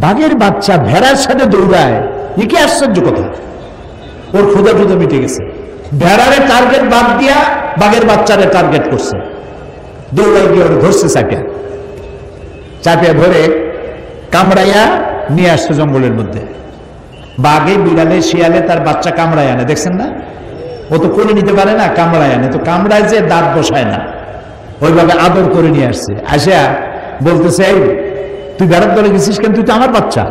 বাঘের বাচ্চা ভেড়ার সাথে দৌড়ায়, এ কি আশ্চর্য কথা। ওর ক্ষুধা টুধা মিটে গেছে। ভেড়ারে টার্গেট বাদ দিয়া বাঘের বাচ্চারে টার্গেট করছে। দৌড়াই গিয়ে ওর ধরছে, চাপিয়া ধরে কামড়াইয়া নিয়ে আসছে জঙ্গলের মধ্যে। বাঘে, বিড়ালে, শিয়ালে তার বাচ্চা কামড়ায় আনে, দেখছেন না? ও তো কোলে নিতে পারে না, কামড়ায় আনে। তো কামড়ায় যে দাঁত বসায় না, ওইভাবে আদর করে নিয়ে আসছে। আসিয়া বলতেছে, এই তুই ভেড়ার দলে গেছিস কেন? তুই তো আমার বাচ্চা,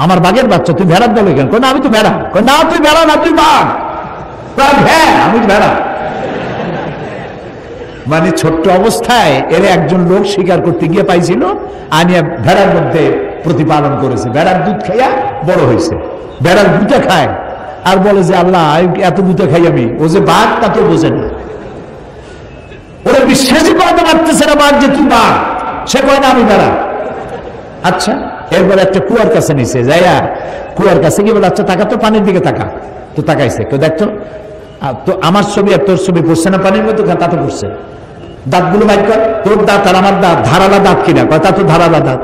আমার বাঘের বাচ্চা, তুই ভেড়ার দলে কেন? না আমি তো ভেড়া। না তুই ভেড়া না, তুই বাঘ। হ্যাঁ আমি ভেড়া। মানে ছোট্ট অবস্থায় এর একজন লোক শিকার করতে গিয়ে পাইছিল, আনিয়া ভেড়ার মধ্যে প্রতিপালন করেছে। ভেড়ার দুধ খাইয়া বড় হয়েছে। ভেড়ার দুধে খায় আর বলে যে আল্লাহ এত দুধে খাই আমি। ও যে বাঘ তা তো বোঝে না, ওরা বিশ্বাসই করতে পারতেছে না বাঘ যে তুই বাঘ। সে কয় না আমি ভেড়া। আচ্ছা, এরপর একটা কুয়ার কাছে নিছে, যাইয়া কুয়ার কাছে গিয়ে বলে, আচ্ছা তাকা তো, পানির দিকে তাকা। তো তাকাইছে, তো দেখতো তো আমার ছবি আর তোর ছবি পড়ছে না পানির মধ্যে? তা তো পড়ছে। দাঁতগুলো বাইর কর, তোর দাঁত আর আমার দাঁত ধারালা দাঁত কিনা? তা তো ধারালা দাঁত।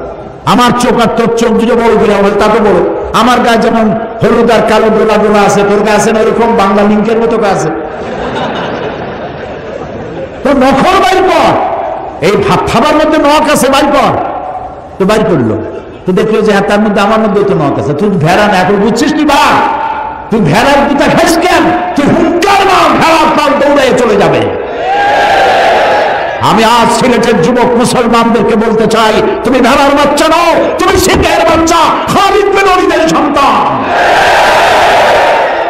আমার চোখ আর তোর চোখ দুটো বড় কিনা? তা তো বড়। আমার গায়ে যেমন হলুদ আর কালো গোলা গোলা আছে, তোর গায়ে আছে না ওরকম বাংলা লিঙ্কের মতো আছে? তো নখর বাইর কর, এই ভাবার মধ্যে নখ আছে, বাইর কর। তো বাইর করলো, তো দেখলো যে হ্যাঁ তার মধ্যে আমার মধ্যে তো নখ আছে। তুই ভেড়া না, এখন বুঝছিস তুই বাঘ? তুই ভেড়ার দুটা খাস কেন? তুই হুঙ্কার মার, ভেড়ার পাল দৌড়ে চলে যাবে। আমি আজ সিলেটের যুবক মুসলমানদেরকে বলতে চাই, তুমি ভেড়ার বাচ্চা নও, তুমি শেখের বাচ্চা, খালিদ বিন ওলীদের সন্তান,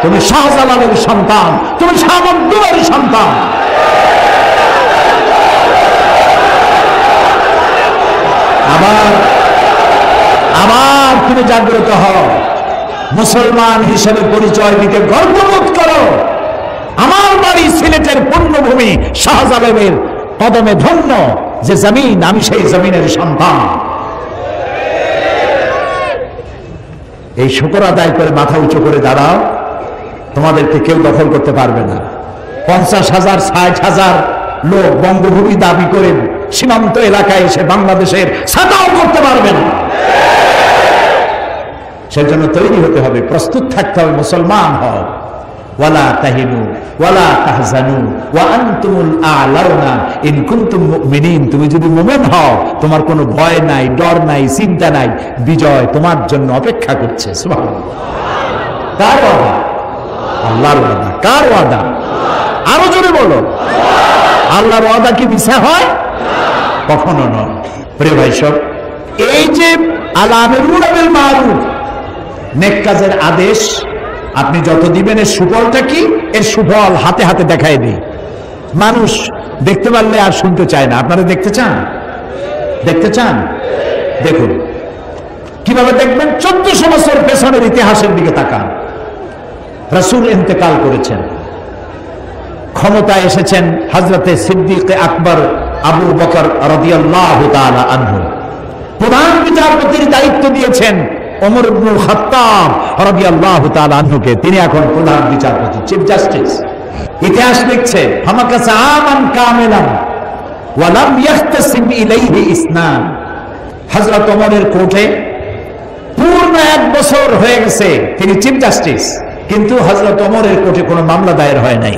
তুমি শাহজালালের সন্তান, তুমি শাহ আব্দুলের সন্তান। আবার তুমি জাগ্রত হও, মুসলমান হিসেবে পরিচয় দিতে গর্ববোধ করো। আমার বাড়ি সিলেটের পুণ্যভূমি, শাহজালালের কদমে ধন্য যে জমিন, আমি সেই জমিনের সন্তান। এই শুকর আদায় করে মাথা উঁচু করে দাঁড়াও, তোমাদেরকে কেউ দখল করতে পারবে না। 50,000 60,000 লোক বঙ্গভূমি দাবি করে সীমান্ত এলাকায় এসে বাংলাদেশের ছাতাও করতে পারবে না। সেজন্য তৈরি হতে হবে, প্রস্তুত থাকতে হবে। মুসলমান হও, ওয়ালা তাহিনু ওয়ালা তাহজানু ওয়া আনতুমুল আ'লাউনা ইন কুনতুম মুমিনিন। তুমি যদি মুমিন হও তোমার কোনো ভয় নাই, ডর নাই, চিন্তা নাই, বিজয় তোমার জন্য অপেক্ষা করছে। সুবহানাল্লাহ। কার ওয়াদা? আল্লাহর ওয়াদা। কার ওয়াদা? আরো জোরে বলো। আল্লাহর ওয়াদা কি মিথ্যা হয়? কখনো নয়। প্রিয় ভাই সব, এই যে আল-আমরুনা বিল মারুফ, নেক কাজের আদেশ আপনি যত দিবেন এর সুফলটা কি? এর সুফল হাতে হাতে দেখায় দিই। মানুষ দেখতে পারলে আর শুনতে চায় না। আপনারা দেখতে চান? দেখতে চান? দেখুন কিভাবে দেখবেন। 1400 বছর পেছনের ইতিহাসের দিকে তাকান। রাসূল ইন্তেকাল করেছেন, ক্ষমতায় এসেছেন হযরতে সিদ্দিক আকবর আবু বকর রাদিয়াল্লাহু তাআলা আনহু। প্রধান বিচারপতির দায়িত্ব দিয়েছেন ওমর ইবনুল খাত্তাব রাদিয়াল্লাহু তাআলা আনহুকে। তিনি এখন প্রধান বিচারপতি, চিফ জাস্টিস। ইতিহাস লিখছে ফামাকাসা আমান কামিলান ওয়া লাম ইয়াখতাসিম ইলাইহি ইসনান। হযরত ওমরের কোর্টে পূর্ণ 1 বছর হয়ে গেছে, তিনি চিফ জাস্টিস, কিন্তু হযরত ওমরের কোর্টে কোনো মামলা দায়ের হয় নাই।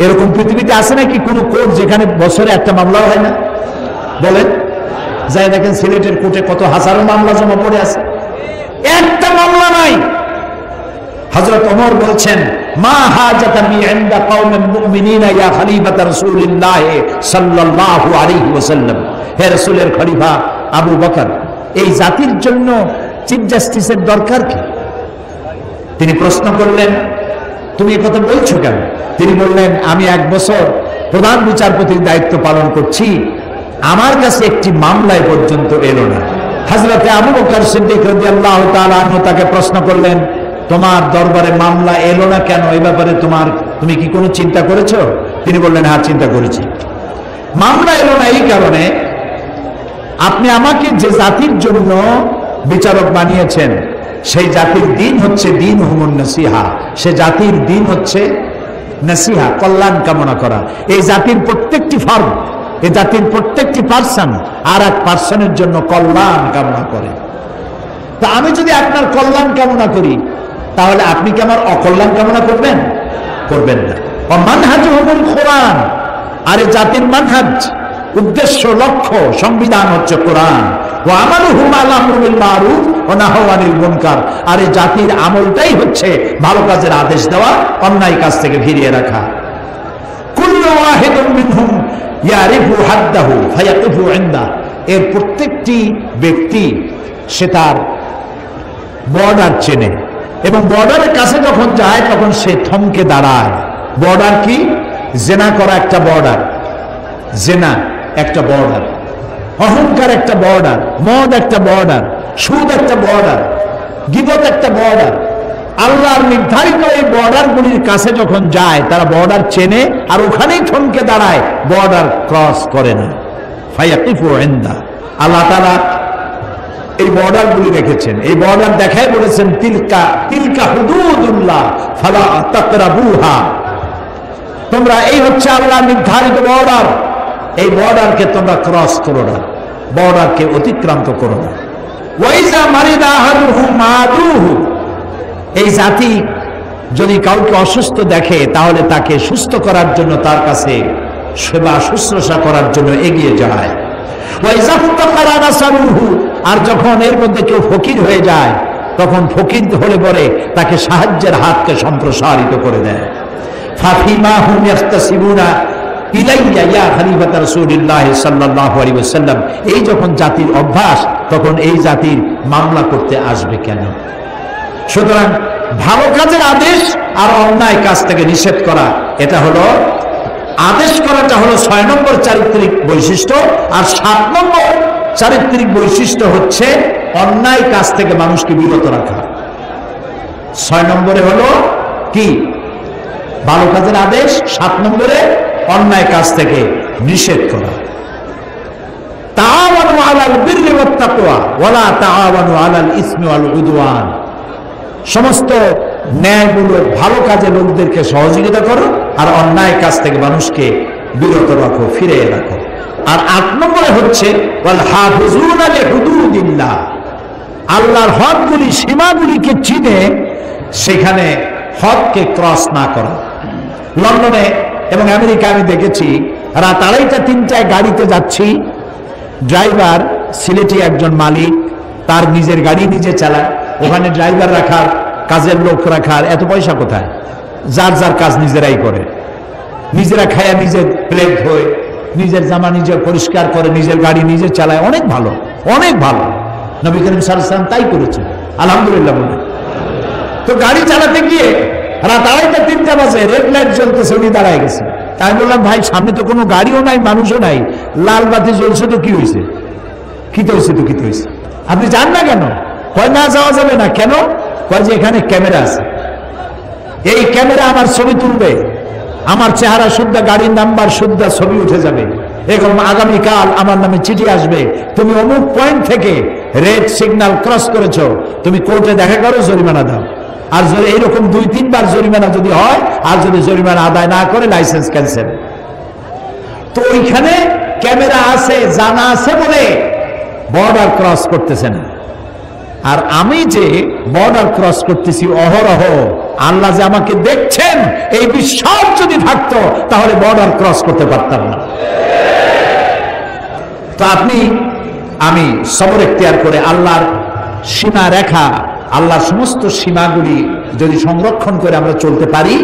এরকম পৃথিবীতে আছে নাকি কোন কোর্ট যেখানে বছরে একটা মামলাও হয় না? বলেন। যাই দেখেন সিলেটের কোর্টে কত হাজারো মামলা জমা পড়ে আছে, একটা মামলা নাই। হযরত ওমর বলছেন মা হাজাতানি ইনদা কওমিন মুমিনিনা ইয়া খলিফাত রাসূলিল্লাহ সাল্লাল্লাহু আলাইহি ওয়াসাল্লাম। হে রাসূলের খলিফা আবু বকর, এই জাতির জন্য চিফ জাস্টিসের দরকার কি? তিনি প্রশ্ন করলেন তুমি এই কথা বলছো কেন? তিনি বললেন আমি 1 বছর প্রধান বিচারপতির দায়িত্ব পালন করছি, আমার কাছে একটি মামলায় পর্যন্ত এলো না। হযরতে আবু বকর সিদ্দিক রাদিয়াল্লাহু তাআলা আনহু তাকে প্রশ্ন করলেন তোমার দরবারে মামলা এলো না কেন? এই ব্যাপারে তুমি কি কোনো চিন্তা করেছো? তিনি বললেন হ্যাঁ, চিন্তা করেছি। মামলা এলো না এই কারণে আপনি আমাকে যে জাতির জন্য বিচারক বানিয়েছেন সেই জাতির দিন হচ্ছে দিন হুমুন নসিহা। সে জাতির দিন হচ্ছে নসিহা, কল্যাণ কামনা করা। এই জাতির প্রত্যেকটি ফার্ম, এই জাতির প্রত্যেকটি পার্সন আর এক পার্সনের জন্য কল্যাণ কামনা করে। তা আমি যদি আপনার কল্যাণ কামনা করি তাহলে আপনি কি আমার অকল্যাণ কামনা করবেন? করবেন না। মানহাজুহুল কোরআন, আর এই জাতির মানহাজ, উদ্দেশ্য, লক্ষ্য, সংবিধান হচ্ছে কোরআন। ওয়া আমালুহুম আলা আমরি বিল মারুফ ওয়া নাহয়ু আনিল মুনকার, আর এই জাতির আমলটাই হচ্ছে ভালো কাজের আদেশ দেওয়া, অন্যায় কাজ থেকে ফিরিয়ে রাখা। কুল্লু ওয়াহিদুম মিনহুম ইয়ারিফু হাদ্দাহু ফায়াকিফু ইনদা, এর প্রত্যেকটি ব্যক্তি সে তার বর্ডার চেনে এবং বর্ডারের কাছে যখন যায় তখন সে থমকে দাঁড়ায়। বর্ডার কি? জেনা করা একটা বর্ডার, জেনা একটা বর্ডার, অহংকার একটা বর্ডার, মদ একটা বর্ডার, সুদ একটা বর্ডার, গীবত একটা বর্ডার। আল্লাহর নির্ধারিত এই বর্ডারগুলির কাছে যখন যায় তারা বর্ডার চেনে আর ওখানেই থমকে দাঁড়ায়, বর্ডার ক্রস করে না। ফায়াকিফু ইনদা, আল্লাহ তাআলা এই বর্ডারগুলি রেখেছেন। এই বর্ডার দেখায় বলেছেন তিলকা হুদুদুল্লাহ ফালা তাকরাবুহা, তোমরা এই হচ্ছে আল্লাহ নির্ধারিত বর্ডার, এই বর্ডারকে তোমরা ক্রস করো না, বর্ডারকে অতিক্রান্ত করো না। ওয়াইজা মারিদা আহাদুহুম মাদুহু, এই জাতি যদি কাউকে অসুস্থ দেখে তাহলে তাকে সুস্থ করার জন্য তার কাছে সেবা শুশ্রূষা করার জন্য এগিয়ে যায়। ওয়াইজা ফুকারা নাসারুহু, আর যখন এর মধ্যে কেউ ফকির হয়ে যায় তখন ফকির হলে পরে তাকে সাহায্যের হাতকে সম্প্রসারিত করে দেয়। ফাফিমা হুম ইয়াখতাসিবুনা ইলাইয়া ইয়া খলিফাত রাসূলিল্লাহ সাল্লাল্লাহু আলাইহি ওয়াসাল্লাম, এই যখন জাতির অভ্যাস তখন এই জাতির মামলা করতে আসবে কেন? সুতরাং ভালো কাজের আদেশ আর অন্যায় কাজ থেকে নিষেধ করা, এটা হলো আদেশ করাটা হলো 6 নম্বর চারিত্রিক বৈশিষ্ট্য, আর 7 নম্বর চারিত্রিক বৈশিষ্ট্য হচ্ছে অন্যায় কাজ থেকে মানুষকে বিরত রাখা। 6 নম্বরে হলো কি? ভালো কাজের আদেশ, 7 নম্বরে অন্যায় কাজ থেকে নিষেধ করা। তাআওয়ানু আলাল বিররি ওয়াত তাকওয়া ওয়ালা তাআওয়ানু আলাল ইসমি ওয়াল উদওয়ান, সমস্ত ন্যায়মূলক ভালো কাজে লোকদেরকে সহযোগিতা করো আর অন্যায় কাজ থেকে মানুষকে বিরত রাখো, ফিরে রাখো। আর 8 নম্বরে হচ্ছে ওয়াল হাফিজুনা লিহুদুদিল্লাহ, আল্লাহর হকগুলি, সীমাগুলিকে চিনে সেখানে হদকে ক্রস না করা। লন্ডনে এবং আমেরিকা আমি দেখেছি রাত 2:30-3টায় গাড়িতে যাচ্ছি, ড্রাইভার সিলেটি একজন মালিক, তার নিজের গাড়ি নিজে চালায়, ওখানে ড্রাইভার রাখার, কাজের লোক রাখার এত পয়সা কোথায়? যার যার কাজ নিজেরাই করে, নিজেরা খায়া নিজের প্লেট ধোয়, নিজের জামা নিজে পরিষ্কার করে, নিজের গাড়ি নিজে চালায়। অনেক ভালো, অনেক ভালো। নবী করিম সাল্লাল্লাহু আলাইহি ওয়াসাল্লাম তাই করেছেন, আলহামদুলিল্লাহ বলে। তো গাড়ি চালাতে গিয়ে রাত 2:30-3টা বাজে, রেড লাইট জ্বলতেছে, উনি দাঁড়ায় গেছে। আমি বললাম, ভাই সামনে তো কোনো গাড়িও নাই, মানুষও নাই, লাল বাতি জ্বলছে তো কি হয়েছে? কিতে হয়েছে তো কিতে হয়েছে, আপনি যান না কেন? কয় না যাওয়া যাবে না। কেন? কয় যে এখানে ক্যামেরা আছে, এই ক্যামেরা আমার ছবি তুলবে, আমার চেহারা শুদ্ধ, গাড়ির নাম্বার শুদ্ধ, ছবি উঠে যাবে। এরকম আগামীকাল আমার নামে চিঠি আসবে, তুমি অমুক পয়েন্ট থেকে রেড সিগন্যাল ক্রস করেছো, তুমি কোর্টে দেখা করো, জরিমানা দাও। আর যদি এইরকম 2-3 বার জরিমানা যদি হয়, আর যদি জরিমানা আদায় না করে, লাইসেন্স ক্যান্সেল। তো ওইখানে ক্যামেরা আছে, জানা আছে বলে বর্ডার ক্রস করতেছে না। আর আমি যে বর্ডার ক্রস করতেছি অহরহ, আল্লাহ যে আমাকে দেখছেন, এই বিশ্বাস যদি থাকতো তাহলে বর্ডার ক্রস করতে পারতাম না। তো আমি সবর এখতিয়ার করে আল্লাহর সীমা রেখা, আল্লাহর সমস্ত সীমাগুলি যদি সংরক্ষণ করে আমরা চলতে পারি,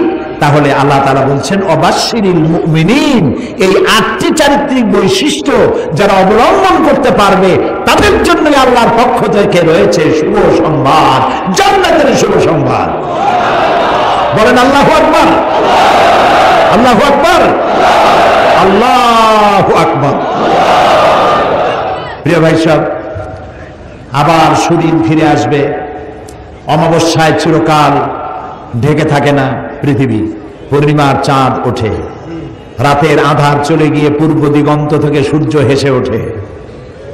তাহলে আল্লাহ তাআলা বলছেন অবাশশিরিল মুমিনিন, এই 8টি চারিত্রিক বৈশিষ্ট্য যারা অবলম্বন করতে পারবে তাদের জন্য আল্লাহর পক্ষ থেকে রয়েছে শুভ সংবাদ, জান্নাতের শুভ সংবাদ। বলেন আল্লাহু আকবার, আল্লাহু আকবার, আল্লাহু আকবার। প্রিয় ভাই সব, আবার সুদিন ফিরে আসবে। অমাবস্যায় চিরকাল ঢেকে থাকে না পৃথিবী, পূর্ণিমার চাঁদ ওঠে, রাতের আধার চলে গিয়ে পূর্ব দিগন্ত থেকে সূর্য হেসে ওঠে।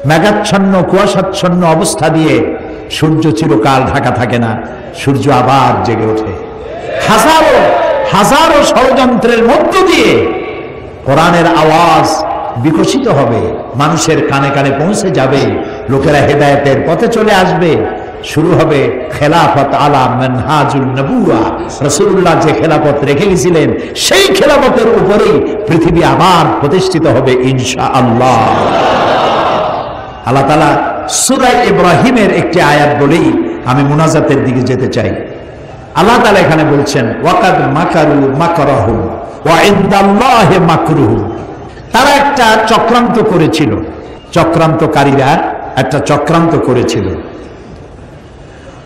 মেঘাচ্ছন্ন কুয়াশাচ্ছন্ন অবস্থা দিয়ে সূর্য চিরকাল ঢাকা থাকে না, সূর্য আবার জেগে ওঠে। হাজারো হাজারো ষড়যন্ত্রের মধ্য দিয়ে কোরআনের আওয়াজ বিকশিত হবে, মানুষের কানে কানে পৌঁছে যাবে, লোকেরা হেদায়েতের পথে চলে আসবে। শুরু হবে খেলাফত আলা মানহাজুন নবুওয়া, রাসূলুল্লাহ যে খেলাফত রেখে গেছিলেন সেই খেলাফতের উপরেই পৃথিবী আবার প্রতিষ্ঠিত হবে ইনশাআল্লাহ। আল্লাহ তাআলা সূরা ইব্রাহিমের একটি আয়াত বলেই আমি মুনাজাতের দিকে যেতে চাই। আল্লাহ তাআলা এখানে বলছেন ওয়াকাদ মাকারু মাকরাহুম ওয়া ইনদাল্লাহি মাকরুহুম, তারা একটা চক্রান্ত করেছিল, চক্রান্তকারীরা একটা চক্রান্ত করেছিল।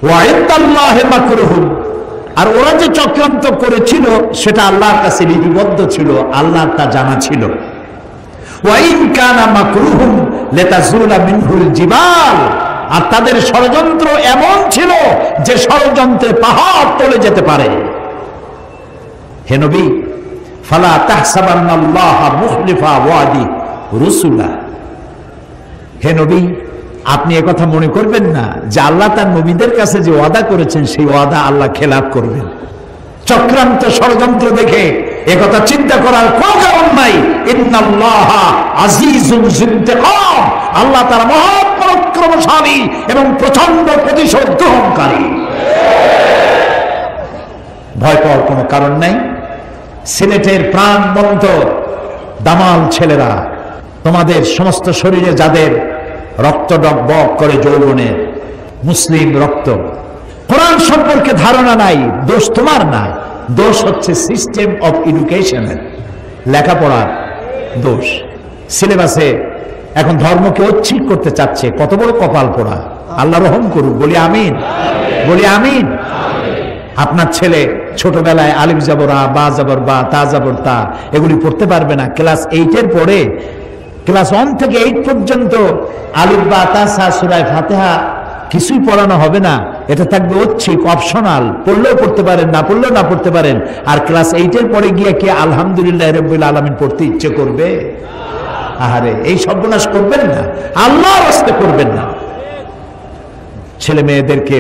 ওয়া ইনদাল্লাহি মাকরুহুম, আর ওরা যে চক্রান্ত করেছিল সেটা আল্লাহর কাছে লিপিবদ্ধ ছিল, আল্লাহর তা জানা ছিল। ওয়া ইন কানা মাকরুহুম লিতাজুলা মিনহুল জিবাল, আর তাদের ষড়যন্ত্র এমন ছিল যে ষড়যন্ত্রে পাহাড় টলে যেতে পারে। হে নবী, ফালা তাহসাবান্নাল্লাহা মুখলিফা ওয়াদি রুসুলা, হে নবী আপনি একথা মনে করবেন না যে আল্লাহ তার নবীদের কাছে যে ওয়াদা করেছেন সেই ওয়াদা আল্লাহ খেলাফ করবেন। চক্রান্ত ষড়যন্ত্র দেখে একথা চিন্তা করার কোনো কারণ নাই। ইন্নাল্লাহা আজিজুন যুনতিকাম, আল্লাহ তাআলা মহাপরাক্রমশালী এবং প্রচন্ড প্রতিশোধ গ্রহণকারী। ভয় পাওয়ার কোনো কারণ নাই। সিলেটের প্রাণবন্ত দামাল ছেলেরা, তোমাদের সমস্ত শরীরে যাদের রক্ত ডগবগ করে যৌবনের মুসলিম রক্ত, কোরআন সম্পর্কে ধারণা নাই, দোষ তোমার না, দোষ হচ্ছে সিস্টেম অফ এডুকেশনের, লেখাপড়ার দোষ। সিলেবাসে এখন ধর্মকে ঐচ্ছিক করতে চাচ্ছে, কত বড় কপাল পোড়া। আল্লাহ রহম করুক, বলি আমিন, বলি আমিন। আপনার ছেলে ছোটবেলায় আলিফ জাবর আ, বা জাবর বা, তা জাবর তা এগুলি পড়তে পারবে না। ক্লাস 8-এর পরে ক্লাস 1 থেকে 8 পর্যন্ত আলিফ বা তা সা সূরা ফাতিহা কিছুই পড়ানো হবে না, এটা থাকবে ঐচ্ছিক, অপশনাল, পড়লেও পড়তে পারেন, না পড়লেও না পড়তে পারেন। আর ক্লাস 8-এর পরে গিয়ে কি আলহামদুলিল্লাহ রাব্বিল আলামিন পড়তে ইচ্ছে করবে? আহারে, এই সর্বনাশ করবেন না, আল্লাহর রাস্তায় করবেন না। ছেলে মেয়েদেরকে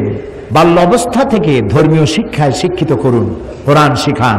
বাল্য অবস্থা থেকে ধর্মীয় শিক্ষায় শিক্ষিত করুন, কোরআন শিখান।